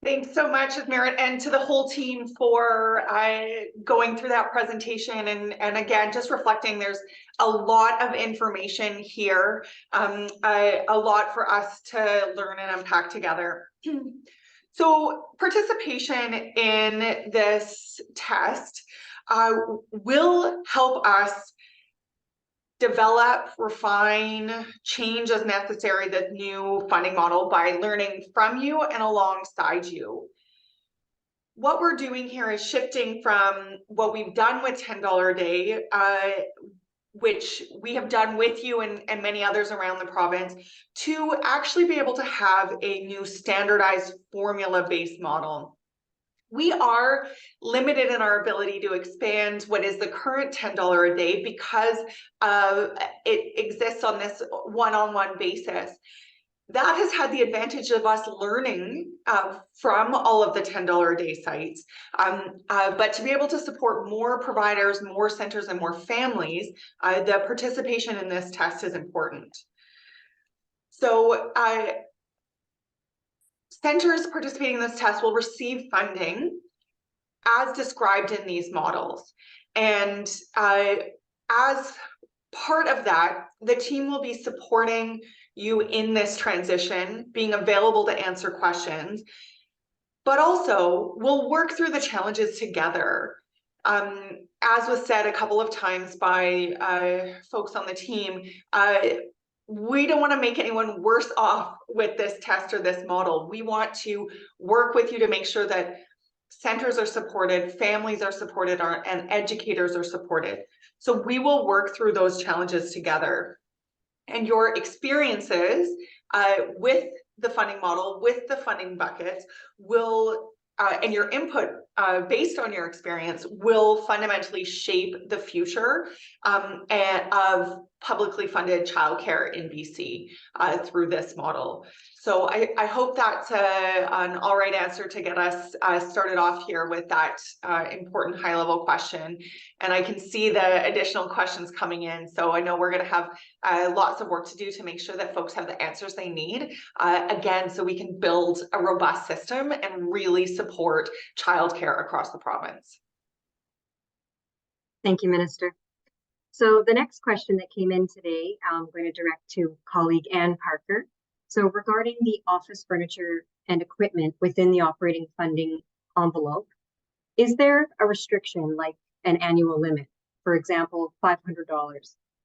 Thanks so much, Merritt, and to the whole team for going through that presentation. And again, just reflecting, there's a lot of information here, a lot for us to learn and unpack together. So participation in this test will help us develop, refine, change as necessary this new funding model by learning from you and alongside you. What we're doing here is shifting from what we've done with $10 a day, which we have done with you and many others around the province, to actually be able to have a new standardized formula-based model. We are limited in our ability to expand what is the current $10 a day because it exists on this one-on-one basis. That has had the advantage of us learning from all of the $10 a day sites. But to be able to support more providers, more centers, and more families, the participation in this test is important. So centers participating in this test will receive funding as described in these models. And as part of that, the team will be supporting you in this transition, being available to answer questions, but also we'll work through the challenges together. As was said a couple of times by folks on the team, we don't want to make anyone worse off with this test or this model. We want to work with you to make sure that centers are supported, families are supported, and educators are supported. So we will work through those challenges together. And your experiences with the funding model, with the funding buckets, will and your input based on your experience, will fundamentally shape the future of publicly funded childcare in BC through this model. So I hope that's an all right answer to get us started off here with that important high level question. And I can see the additional questions coming in. So I know we're going to have lots of work to do to make sure that folks have the answers they need, again, so we can build a robust system and really support childcare across the province. Thank you, Minister. So the next question that came in today, I'm going to direct to colleague Ann Parker. So regarding the office furniture and equipment within the operating funding envelope, is there a restriction like an annual limit, for example, $500,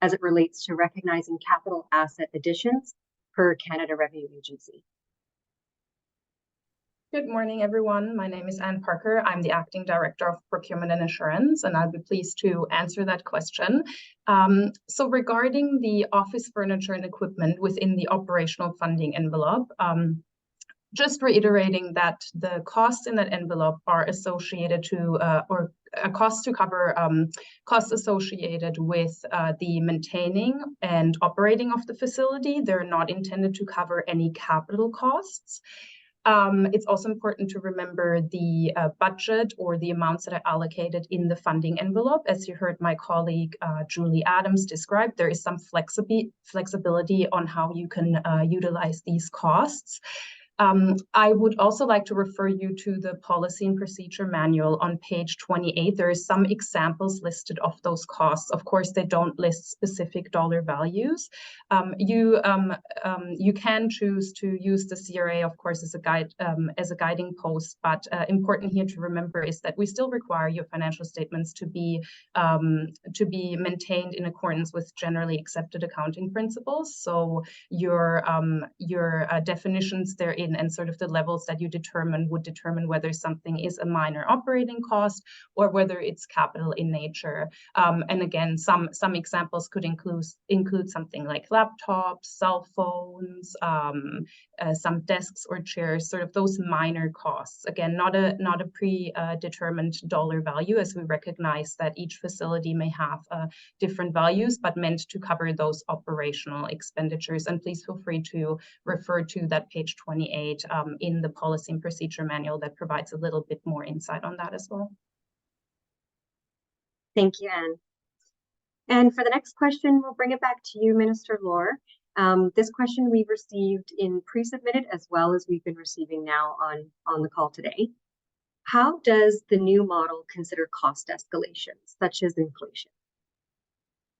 as it relates to recognizing capital asset additions per Canada Revenue Agency? Good morning, everyone. My name is Ann Parker. I'm the Acting Director of Procurement and Assurance, and I'll be pleased to answer that question. So regarding the office furniture and equipment within the operational funding envelope, just reiterating that the costs in that envelope are associated to, or a cost to cover costs associated with the maintaining and operating of the facility. They're not intended to cover any capital costs. It's also important to remember the budget or the amounts that are allocated in the funding envelope. As you heard my colleague Julie Adams describe, there is some flexibility on how you can utilize these costs. I would also like to refer you to the policy and procedure manual on page 28. There is some examples listed of those costs. Of course, they don't list specific dollar values. You can choose to use the CRA, of course, as a guide, as a guiding post. But important here to remember is that we still require your financial statements to be maintained in accordance with generally accepted accounting principles. So your definitions therein and sort of the levels that you determine would determine whether something is a minor operating cost or whether it's capital in nature. And again, some examples could include something like laptops, cell phones, some desks or chairs, sort of those minor costs. Again, not a predetermined dollar value, as we recognize that each facility may have different values, but meant to cover those operational expenditures. And please feel free to refer to that page 28 in the policy and procedure manual that provides a little bit more insight on that as well. Thank you, Anne. And for the next question, we'll bring it back to you, Minister Lohr. This question we've received in pre-submitted as well as we've been receiving now on the call today. How does the new model consider cost escalations, such as inflation?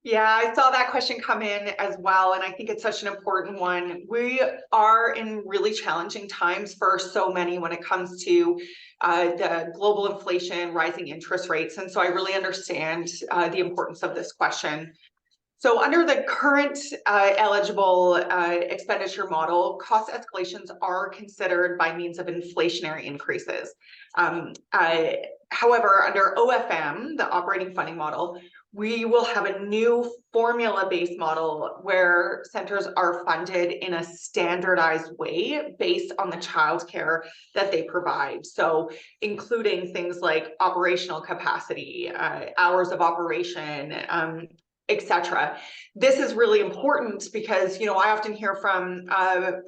Yeah, I saw that question come in as well, and I think it's such an important one. We are in really challenging times for so many when it comes to the global inflation, rising interest rates, and so I really understand the importance of this question. So under the current eligible expenditure model, cost escalations are considered by means of inflationary increases. However, under OFM, the operating funding model, we will have a new formula-based model where centers are funded in a standardized way based on the childcare that they provide. So including things like operational capacity, hours of operation, etc. This is really important because, you know, I often hear from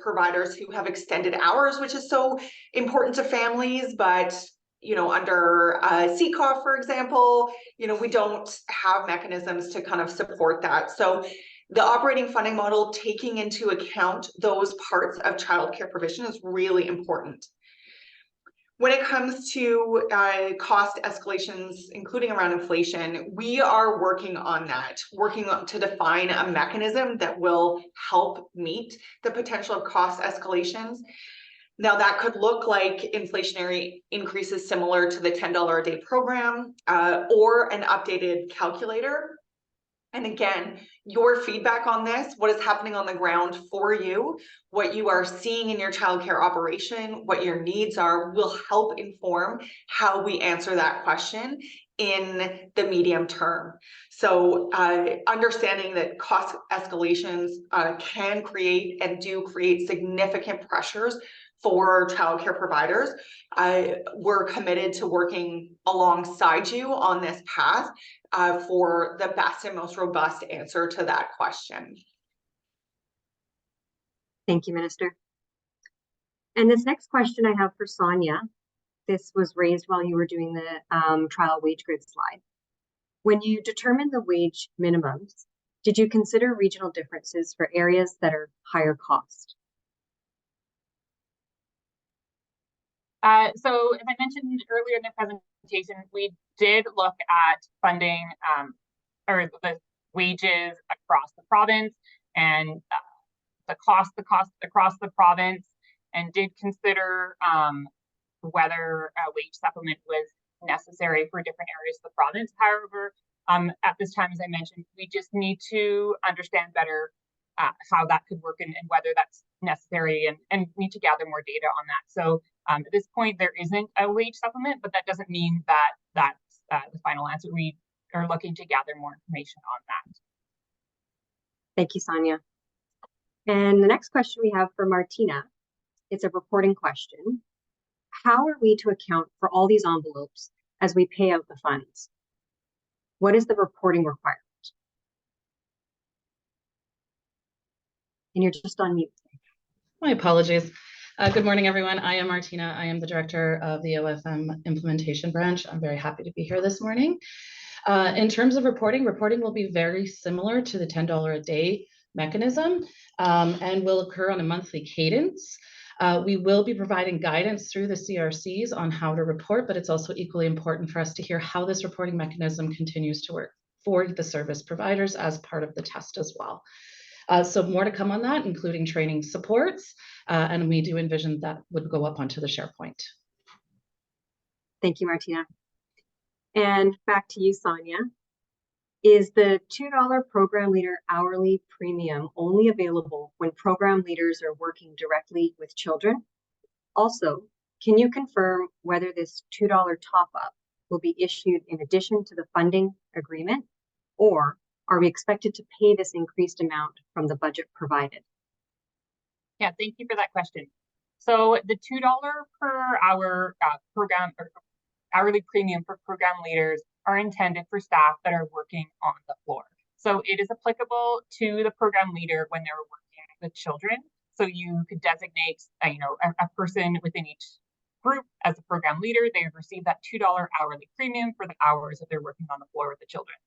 providers who have extended hours, which is so important to families, but you know, under CCOF, for example, you know, we don't have mechanisms to kind of support that. So the operating funding model, taking into account those parts of childcare provision, is really important. When it comes to cost escalations, including around inflation, we are working on that, to define a mechanism that will help meet the potential of cost escalations. Now, that could look like inflationary increases similar to the $10 a day program or an updated calculator. And again, your feedback on this, what is happening on the ground for you, what you are seeing in your childcare operation, what your needs are, will help inform how we answer that question in the medium term. So understanding that cost escalations can create and do create significant pressures for childcare providers. We're committed to working alongside you on this path for the best and most robust answer to that question. Thank you, Minister. And this next question I have for Sonia, this was raised while you were doing the trial wage grid slide. When you determined the wage minimums, did you consider regional differences for areas that are higher cost? So as I mentioned earlier in the presentation, we did look at funding or the wages across the province and the cost across the province, and did consider whether a wage supplement was necessary for different areas of the province. However, at this time, as I mentioned, we just need to understand better how that could work and whether that's necessary, and need to gather more data on that. So at this point, there isn't a wage supplement, but that doesn't mean that that's the final answer. We are looking to gather more information on that. Thank you, Sonia. And the next question we have for Martina, it's a reporting question. How are we to account for all these envelopes as we pay out the funds? What is the reporting requirement? And you're just on mute. My apologies. Good morning, everyone. I am Martina. I am the director of the OFM implementation branch. I'm very happy to be here this morning. In terms of reporting will be very similar to the $10 a day mechanism and will occur on a monthly cadence. We will be providing guidance through the CRCs on how to report, but it's also equally important for us to hear how this reporting mechanism continues to work for the service providers as part of the test as well. So more to come on that, including training supports, and we do envision that would go up onto the SharePoint. Thank you, Martina. And back to you, Sonia. Is the $2 program leader hourly premium only available when program leaders are working directly with children? Also, can you confirm whether this $2 top-up will be issued in addition to the funding agreement, or are we expected to pay this increased amount from the budget provided? Yeah, thank you for that question. So the $2 per hour program or hourly premium for program leaders are intended for staff that are working on the floor. So it is applicable to the program leader when they're working with children. So you could designate a person within each group as a program leader. They would receive that $2 hourly premium for the hours that they're working on the floor with the children.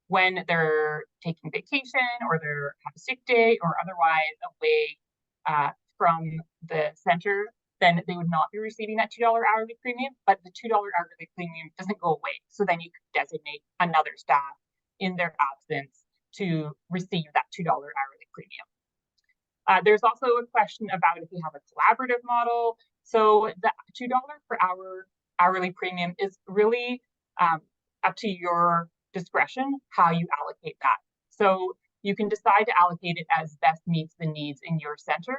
When they're taking vacation or they have a sick day or otherwise away from the center, then they would not be receiving that $2 hourly premium, but the $2 hourly premium doesn't go away. So then you could designate another staff in their absence to receive that $2 hourly premium. There's also a question about if you have a collaborative model. So the $2 per hour hourly premium is really up to your discretion how you allocate that. So you can decide to allocate it as best meets the needs in your center.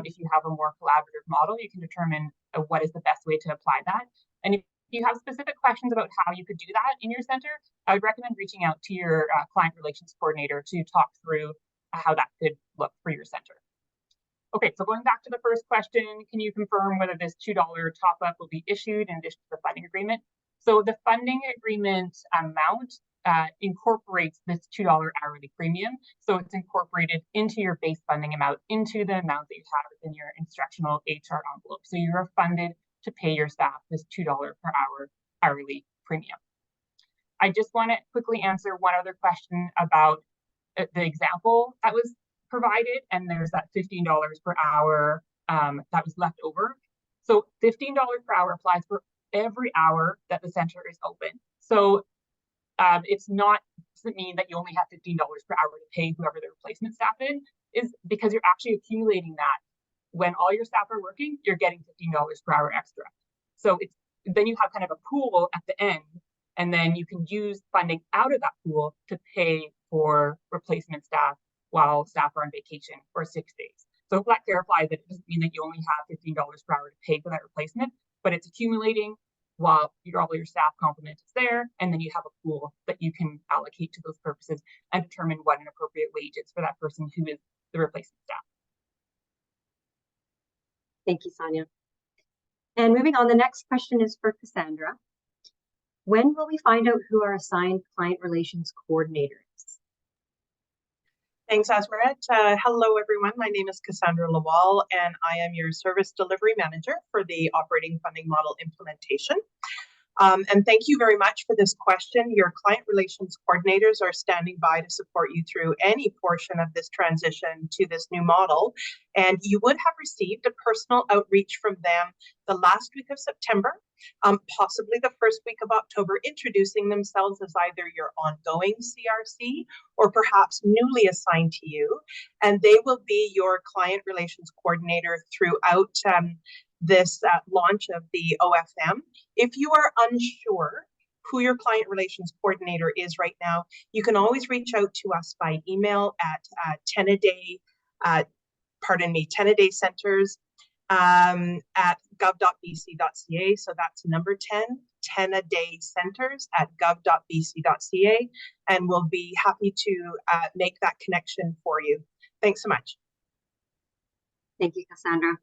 If you have a more collaborative model, you can determine what is the best way to apply that. And if you have specific questions about how you could do that in your center, I would recommend reaching out to your client relations coordinator to talk through how that could look for your center. Okay, so going back to the first question, can you confirm whether this $2 top-up will be issued in addition to the funding agreement? So the funding agreement amount incorporates this $2 hourly premium. So it's incorporated into your base funding amount, into the amount that you have within your instructional HR envelope. So you are funded to pay your staff this $2 per hour hourly premium. I just want to quickly answer one other question about the example that was provided, and there's that $15 per hour that was left over. So $15 per hour applies for every hour that the center is open. So it's not, doesn't mean that you only have $15 per hour to pay whoever the replacement staff is because you're actually accumulating that. When all your staff are working, you're getting $15 per hour extra. So it's then you have kind of a pool at the end, and then you can use funding out of that pool to pay for replacement staff while staff are on vacation for 6 days. So that clarifies that it doesn't mean that you only have $15 per hour to pay for that replacement, but it's accumulating while all your staff complement is there, and then you have a pool that you can allocate to those purposes and determine what an appropriate wage is for that person who is the replacement staff. Thank you, Sonia. And moving on, the next question is for Cassandra. When will we find out who our assigned client relations coordinator is? Thanks, Asmaret. Hello, everyone. My name is Cassandra Lawal, and I am your Service Delivery Manager for the Operating Funding Model implementation. And thank you very much for this question. Your client relations coordinators are standing by to support you through any portion of this transition to this new model. And you would have received a personal outreach from them the last week of September, possibly the first week of October, introducing themselves as either your ongoing CRC or perhaps newly assigned to you. And they will be your client relations coordinator throughout this launch of the OFM. If you are unsure who your client relations coordinator is right now, you can always reach out to us by email at 10-a-day centers at gov.bc.ca. So that's number 10-a-day centers at gov.bc.ca, and we'll be happy to make that connection for you. Thanks so much. Thank you, Cassandra.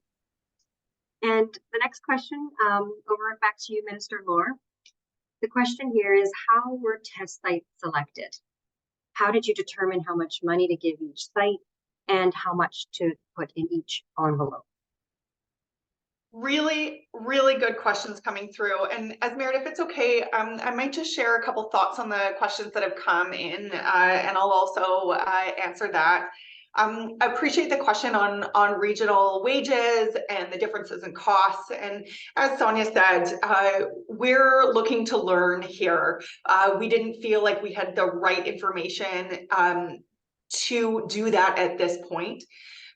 And the next question, over back to you, Minister Lore. The question here is, how were test sites selected? How did you determine how much money to give each site and how much to put in each envelope? Really, really good questions coming through. And as Meredith, if it's okay, I might just share a couple thoughts on the questions that have come in, and I'll also answer that. I appreciate the question on regional wages and the differences in costs. And as Sonia said, we're looking to learn here. We didn't feel like we had the right information to do that at this point.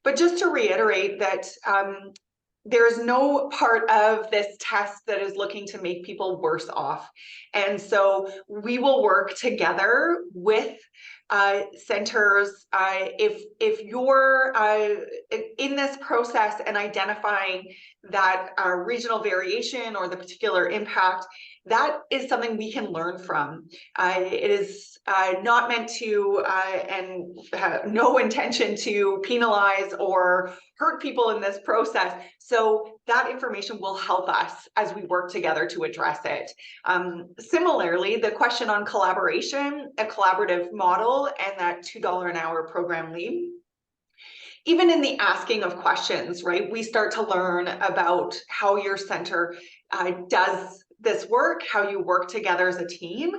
But just to reiterate that there is no part of this test that is looking to make people worse off. And so we will work together with centers. If you're in this process and identifying that regional variation or the particular impact, that is something we can learn from. It is not meant to and no intention to penalize or hurt people in this process. So that information will help us as we work together to address it. Similarly, the question on collaboration, a collaborative model, and that $2 an hour program lead. Even in the asking of questions, right, we start to learn about how your center does this work, how you work together as a team.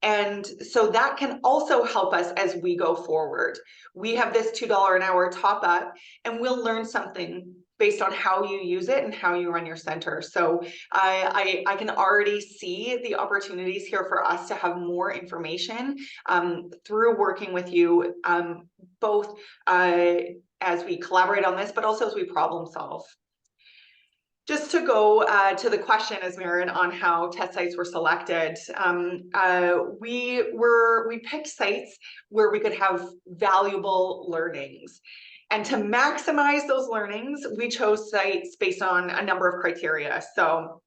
And so that can also help us as we go forward. We have this $2 an hour top up, and we'll learn something based on how you use it and how you run your center. So I can already see the opportunities here for us to have more information through working with you, both as we collaborate on this, but also as we problem solve. Just to go to the question, as Maren, on how test sites were selected, we picked sites where we could have valuable learnings. And to maximize those learnings, we chose sites based on a number of criteria. So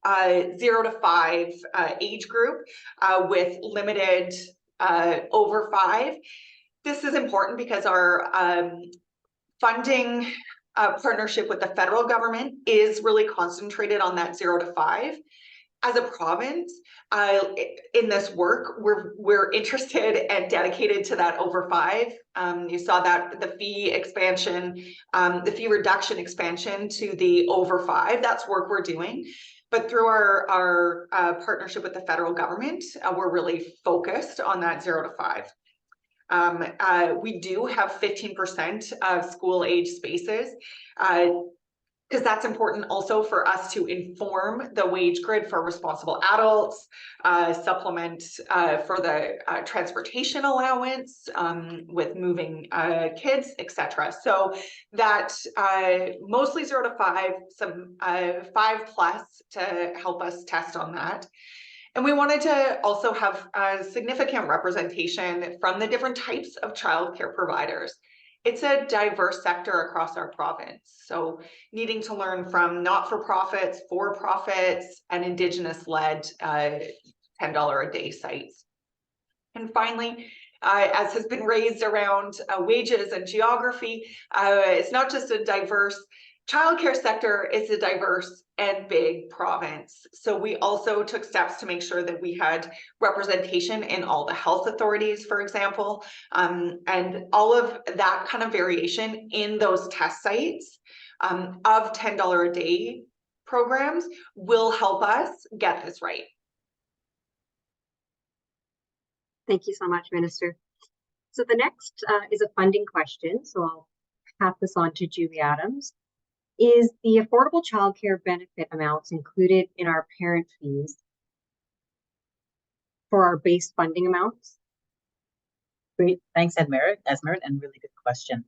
0 to 5 age group with limited over 5. This is important because our funding partnership with the federal government is really concentrated on that 0 to 5. As a province, in this work, we're interested and dedicated to that over 5. You saw that the fee expansion, the fee reduction expansion to the over 5. That's work we're doing. But through our partnership with the federal government, we're really focused on that 0 to 5. We do have 15% of school age spaces, because that's important also for us to inform the wage grid for responsible adults, supplement for the transportation allowance with moving kids, etc. So that mostly 0 to 5, some 5+ to help us test on that. And we wanted to also have a significant representation from the different types of childcare providers. It's a diverse sector across our province. So needing to learn from not-for-profits, for-profits, and Indigenous-led $10 a day sites. And finally, as has been raised around wages and geography, it's not just a diverse Childcare sector is a diverse and big province. So we also took steps to make sure that we had representation in all the health authorities, for example, and all of that kind of variation in those test sites of $10 a day programs will help us get this right. Thank you so much, Minister. So the next is a funding question. So I'll pass this on to Julie Adams. Is the affordable childcare benefit amounts included in our parent fees for our base funding amounts? Great, thanks, Esmeralda, and really good question.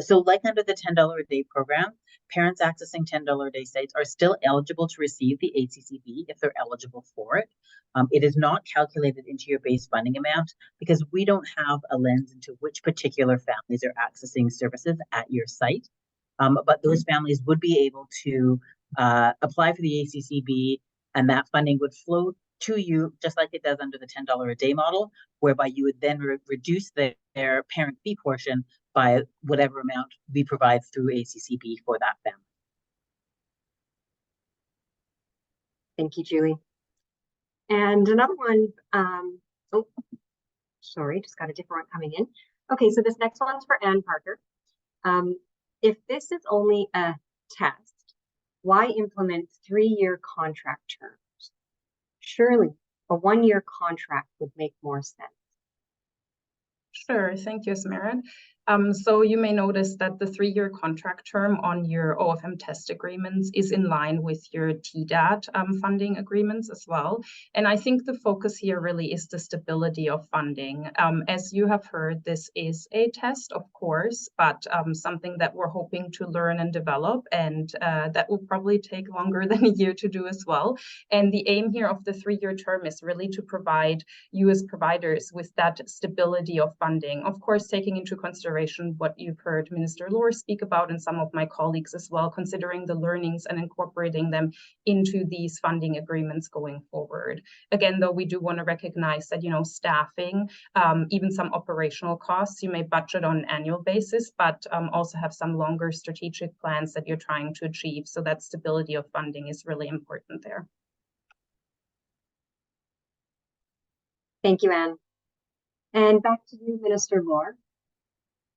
So like under the $10 a day program, parents accessing $10 a day sites are still eligible to receive the ACCB if they're eligible for it. It is not calculated into your base funding amount because we don't have a lens into which particular families are accessing services at your site. But those families would be able to apply for the ACCB, and that funding would flow to you just like it does under the $10 a day model, whereby you would then reduce their parent fee portion by whatever amount we provide through ACCB for that family. Thank you, Julie. And another one, oh, sorry, just got a different one coming in. Okay, so this next one's for Ann Parker. If this is only a test, why implement 3-year contract terms? Surely a 1-year contract would make more sense. Sure, thank you, Esmeralda. So you may notice that the 3-year contract term on your OFM test agreements is in line with your TDAT funding agreements as well. And I think the focus here really is the stability of funding. As you have heard, this is a test, of course, but something that we're hoping to learn and develop, and that will probably take longer than a year to do as well. And the aim here of the 3-year term is really to provide you as providers with that stability of funding, of course, taking into consideration what you've heard Minister Lohr speak about and some of my colleagues as well, considering the learnings and incorporating them into these funding agreements going forward. Again, though, we do want to recognize that, staffing, even some operational costs, you may budget on an annual basis, but also have some longer strategic plans that you're trying to achieve. So that stability of funding is really important there. Thank you, Anne. And back to you, Minister Lohr.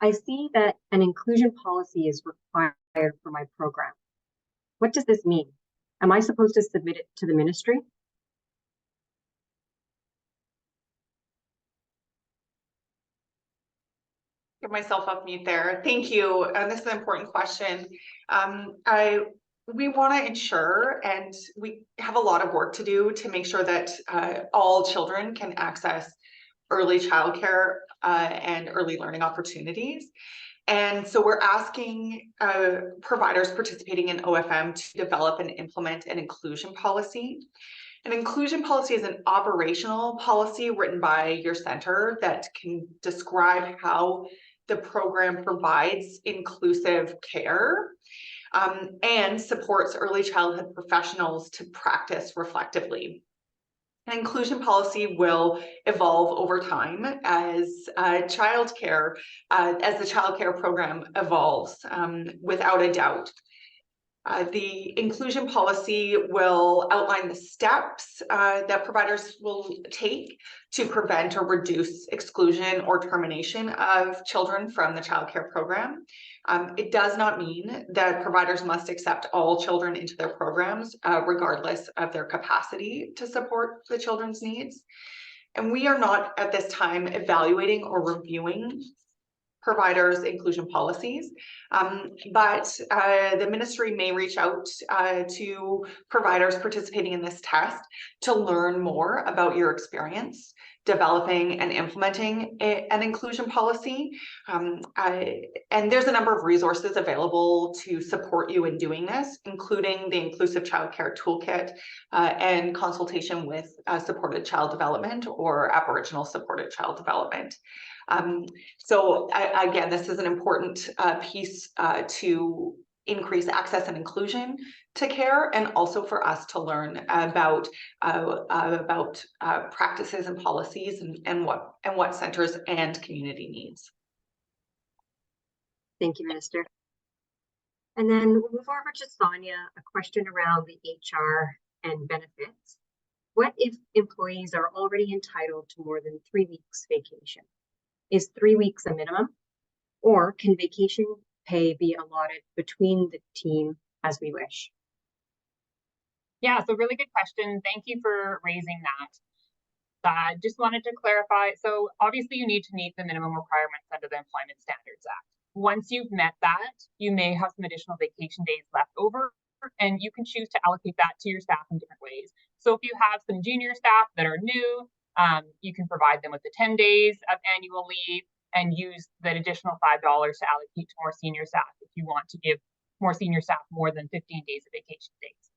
I see that an inclusion policy is required for my program. What does this mean? Am I supposed to submit it to the ministry? Get myself off mute there. Thank you. And this is an important question. We want to ensure, and we have a lot of work to do to make sure that all children can access early childcare and early learning opportunities. And so we're asking providers participating in OFM to develop and implement an inclusion policy. An inclusion policy is an operational policy written by your center that can describe how the program provides inclusive care and supports early childhood professionals to practice reflectively. An inclusion policy will evolve over time as the childcare program evolves, without a doubt. The inclusion policy will outline the steps that providers will take to prevent or reduce exclusion or termination of children from the childcare program. It does not mean that providers must accept all children into their programs, regardless of their capacity to support the children's needs. And we are not at this time evaluating or reviewing providers' inclusion policies, but the ministry may reach out to providers participating in this test to learn more about your experience developing and implementing an inclusion policy. And there's a number of resources available to support you in doing this, including the Inclusive Childcare Toolkit and consultation with supported child development or Aboriginal supported child development. So again, this is an important piece to increase access and inclusion to care, and also for us to learn about practices and policies and what centers and community needs. Thank you, Minister. And then we'll move over to Sonia, a question around the HR and benefits. What if employees are already entitled to more than 3 weeks vacation? Is 3 weeks a minimum? Or can vacation pay be allotted between the team as we wish? Yeah, so really good question. Thank you for raising that. Just wanted to clarify. So obviously you need to meet the minimum requirements under the Employment Standards Act. Once you've met that, you may have some additional vacation days left over, and you can choose to allocate that to your staff in different ways. So if you have some junior staff that are new, you can provide them with the 10 days of annual leave and use that additional $5 to allocate to more senior staff if you want to give more senior staff more than 15 days of vacation days.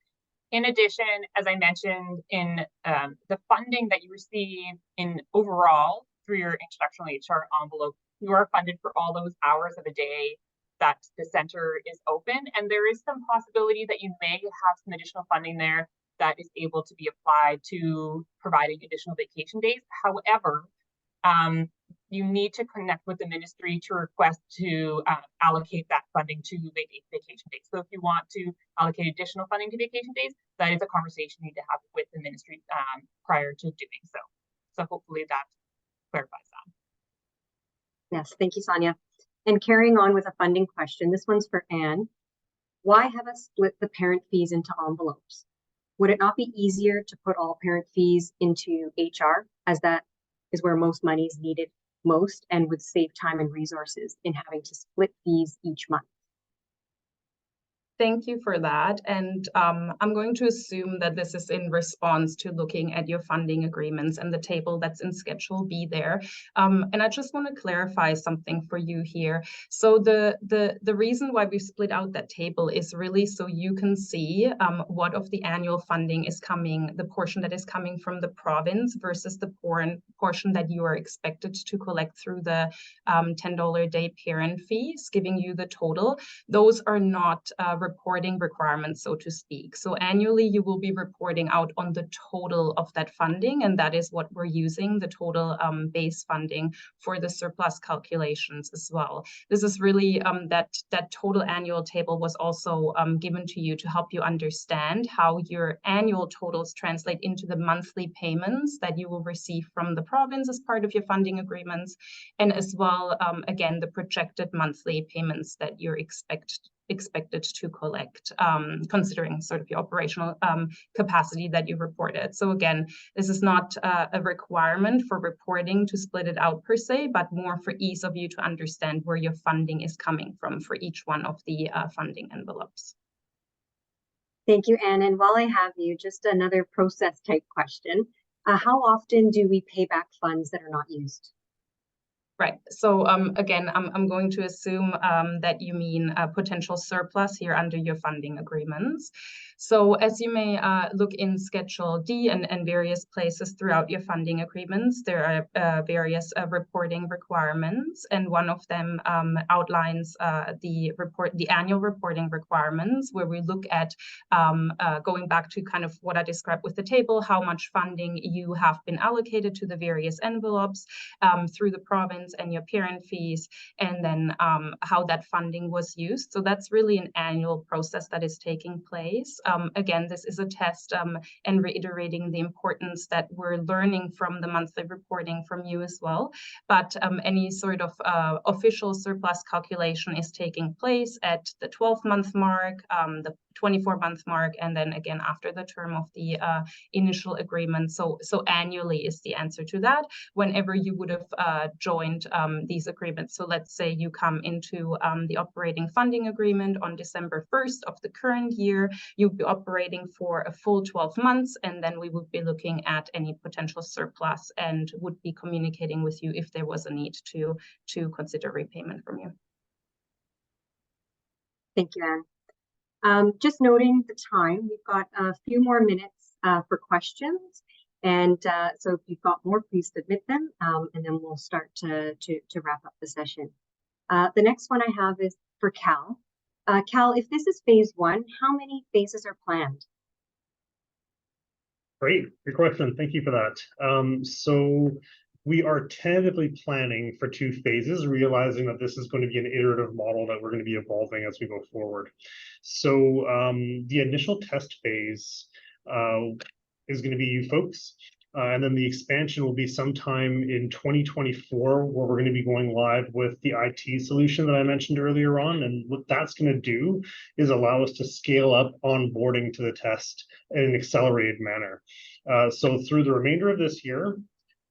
In addition, as I mentioned, in the funding that you receive in overall through your introductional HR envelope, you are funded for all those hours of a day that the center is open. And there is some possibility that you may have some additional funding there that is able to be applied to providing additional vacation days. However, you need to connect with the ministry to request to allocate that funding to vacation days. So if you want to allocate additional funding to vacation days, that is a conversation you need to have with the ministry prior to doing so. So hopefully that clarifies that. Yes, thank you, Sonia. And carrying on with a funding question, this one's for Anne. Why have us split the parent fees into envelopes? Would it not be easier to put all parent fees into HR, as that is where most money is needed most and would save time and resources in having to split fees each month? Thank you for that. And I'm going to assume that this is in response to looking at your funding agreements and the table that's in Schedule B there. And I just want to clarify something for you here. So the reason why we split out that table is really so you can see what of the annual funding is coming, the portion that is coming from the province versus the portion that you are expected to collect through the $10 a day parent fees, giving you the total. Those are not reporting requirements, so to speak. So annually, you will be reporting out on the total of that funding, and that is what we're using, the total base funding for the surplus calculations as well. This is really that total annual table was also given to you to help you understand how your annual totals translate into the monthly payments that you will receive from the province as part of your funding agreements, and as well, again, the projected monthly payments that you're expected to collect, considering sort of your operational capacity that you reported. So again, this is not a requirement for reporting to split it out per se, but more for ease of you to understand where your funding is coming from for each one of the funding envelopes. Thank you, Anne. And while I have you, just another process type question. How often do we pay back funds that are not used? Right. So again, I'm going to assume that you mean a potential surplus here under your funding agreements. So as you may look in Schedule D and various places throughout your funding agreements, there are various reporting requirements, and one of them outlines the annual reporting requirements, where we look at going back to kind of what I described with the table, how much funding you have been allocated to the various envelopes through the province and your parent fees, and then how that funding was used. So that's really an annual process that is taking place. Again, this is a test and reiterating the importance that we're learning from the monthly reporting from you as well. But any sort of official surplus calculation is taking place at the 12-month mark, the 24-month mark, and then again after the term of the initial agreement. So annually is the answer to that, whenever you would have joined these agreements. So let's say you come into the operating funding agreement on December 1st of the current year, you'd be operating for a full 12 months, and then we would be looking at any potential surplus and would be communicating with you if there was a need to consider repayment from you. Thank you, Anne. Just noting the time, we've got a few more minutes for questions. And so if you've got more, please submit them, and then we'll start to wrap up the session. The next one I have is for Cal. Cal, if this is phase 1, how many phases are planned? Great question. Thank you for that. So we are tentatively planning for 2 phases, realizing that this is going to be an iterative model that we're going to be evolving as we go forward. So the initial test phase is going to be you folks. And then the expansion will be sometime in 2024, where we're going to be going live with the IT solution that I mentioned earlier on. And what that's going to do is allow us to scale up onboarding to the test in an accelerated manner. So through the remainder of this year,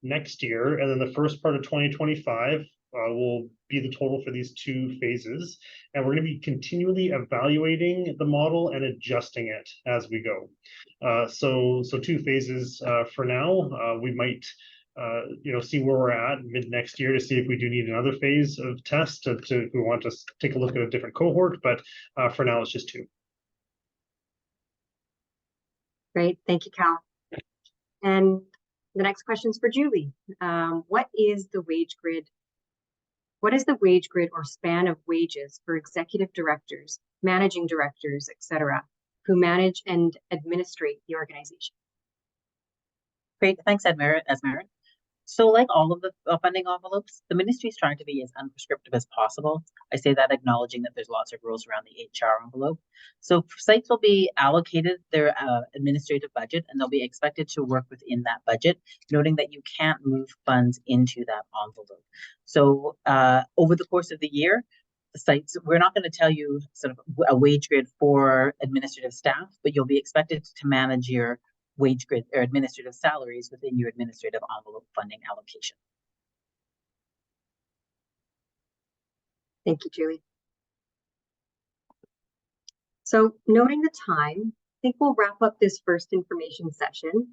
next year, and then the first part of 2025 will be the total for these 2 phases. And we're going to be continually evaluating the model and adjusting it as we go. So 2 phases for now. We might see where we're at mid next year to see if we do need another phase of test if we want to take a look at a different cohort, but for now it's just 2. Great, thank you, Cal. And the next question is for Julie. What is the wage grid? What is the wage grid or span of wages for executive directors, managing directors, etc., who manage and administrate the organization? Great, thanks, Esmeralda. So like all of the funding envelopes, the ministry is trying to be as unprescriptive as possible. I say that acknowledging that there's lots of rules around the HR envelope. So sites will be allocated their administrative budget, and they'll be expected to work within that budget, noting that you can't move funds into that envelope. So over the course of the year, the sites, we're not going to tell you sort of a wage grid for administrative staff, but you'll be expected to manage your wage grid or administrative salaries within your administrative envelope funding allocation. Thank you, Julie. So noting the time, I think we'll wrap up this first information session.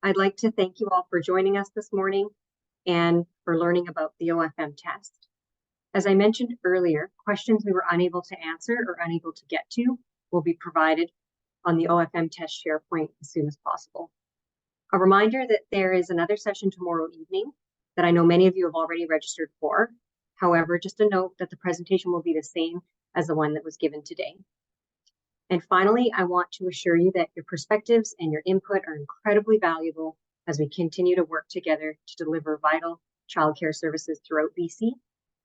I'd like to thank you all for joining us this morning and for learning about the OFM test. As I mentioned earlier, questions we were unable to answer or unable to get to will be provided on the OFM test SharePoint as soon as possible. A reminder that there is another session tomorrow evening that I know many of you have already registered for. However, just a note that the presentation will be the same as the one that was given today. And finally, I want to assure you that your perspectives and your input are incredibly valuable as we continue to work together to deliver vital childcare services throughout BC.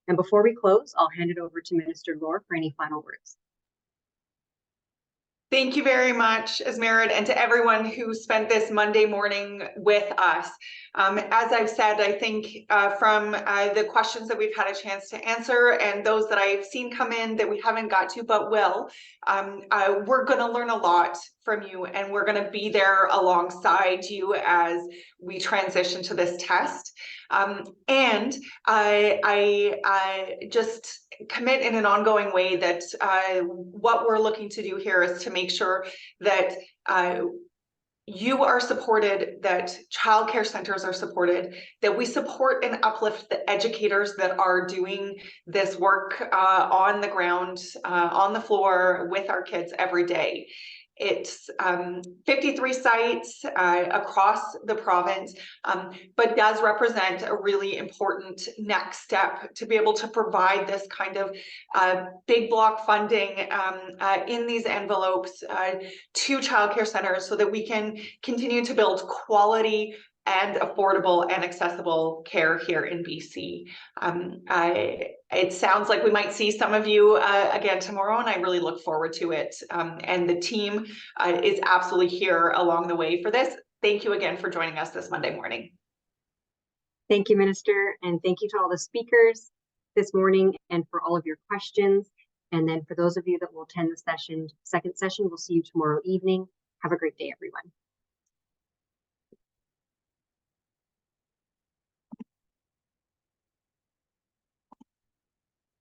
And before we close, I'll hand it over to Minister Lore for any final words. Thank you very much, Esmeralda, and to everyone who spent this Monday morning with us. As I've said, I think from the questions that we've had a chance to answer and those that I've seen come in that we haven't got to but will, we're going to learn a lot from you, and we're going to be there alongside you as we transition to this test. And I just commit in an ongoing way that what we're looking to do here is to make sure that you are supported, that childcare centers are supported, that we support and uplift the educators that are doing this work on the ground, on the floor with our kids every day. It's 53 sites across the province, but does represent a really important next step to be able to provide this kind of big block funding in these envelopes to childcare centers so that we can continue to build quality and affordable and accessible care here in BC. It sounds like we might see some of you again tomorrow, and I really look forward to it. And the team is absolutely here along the way for this. Thank you again for joining us this Monday morning. Thank you, Minister, and thank you to all the speakers this morning and for all of your questions. And then for those of you that will attend the second session, we'll see you tomorrow evening. Have a great day, everyone.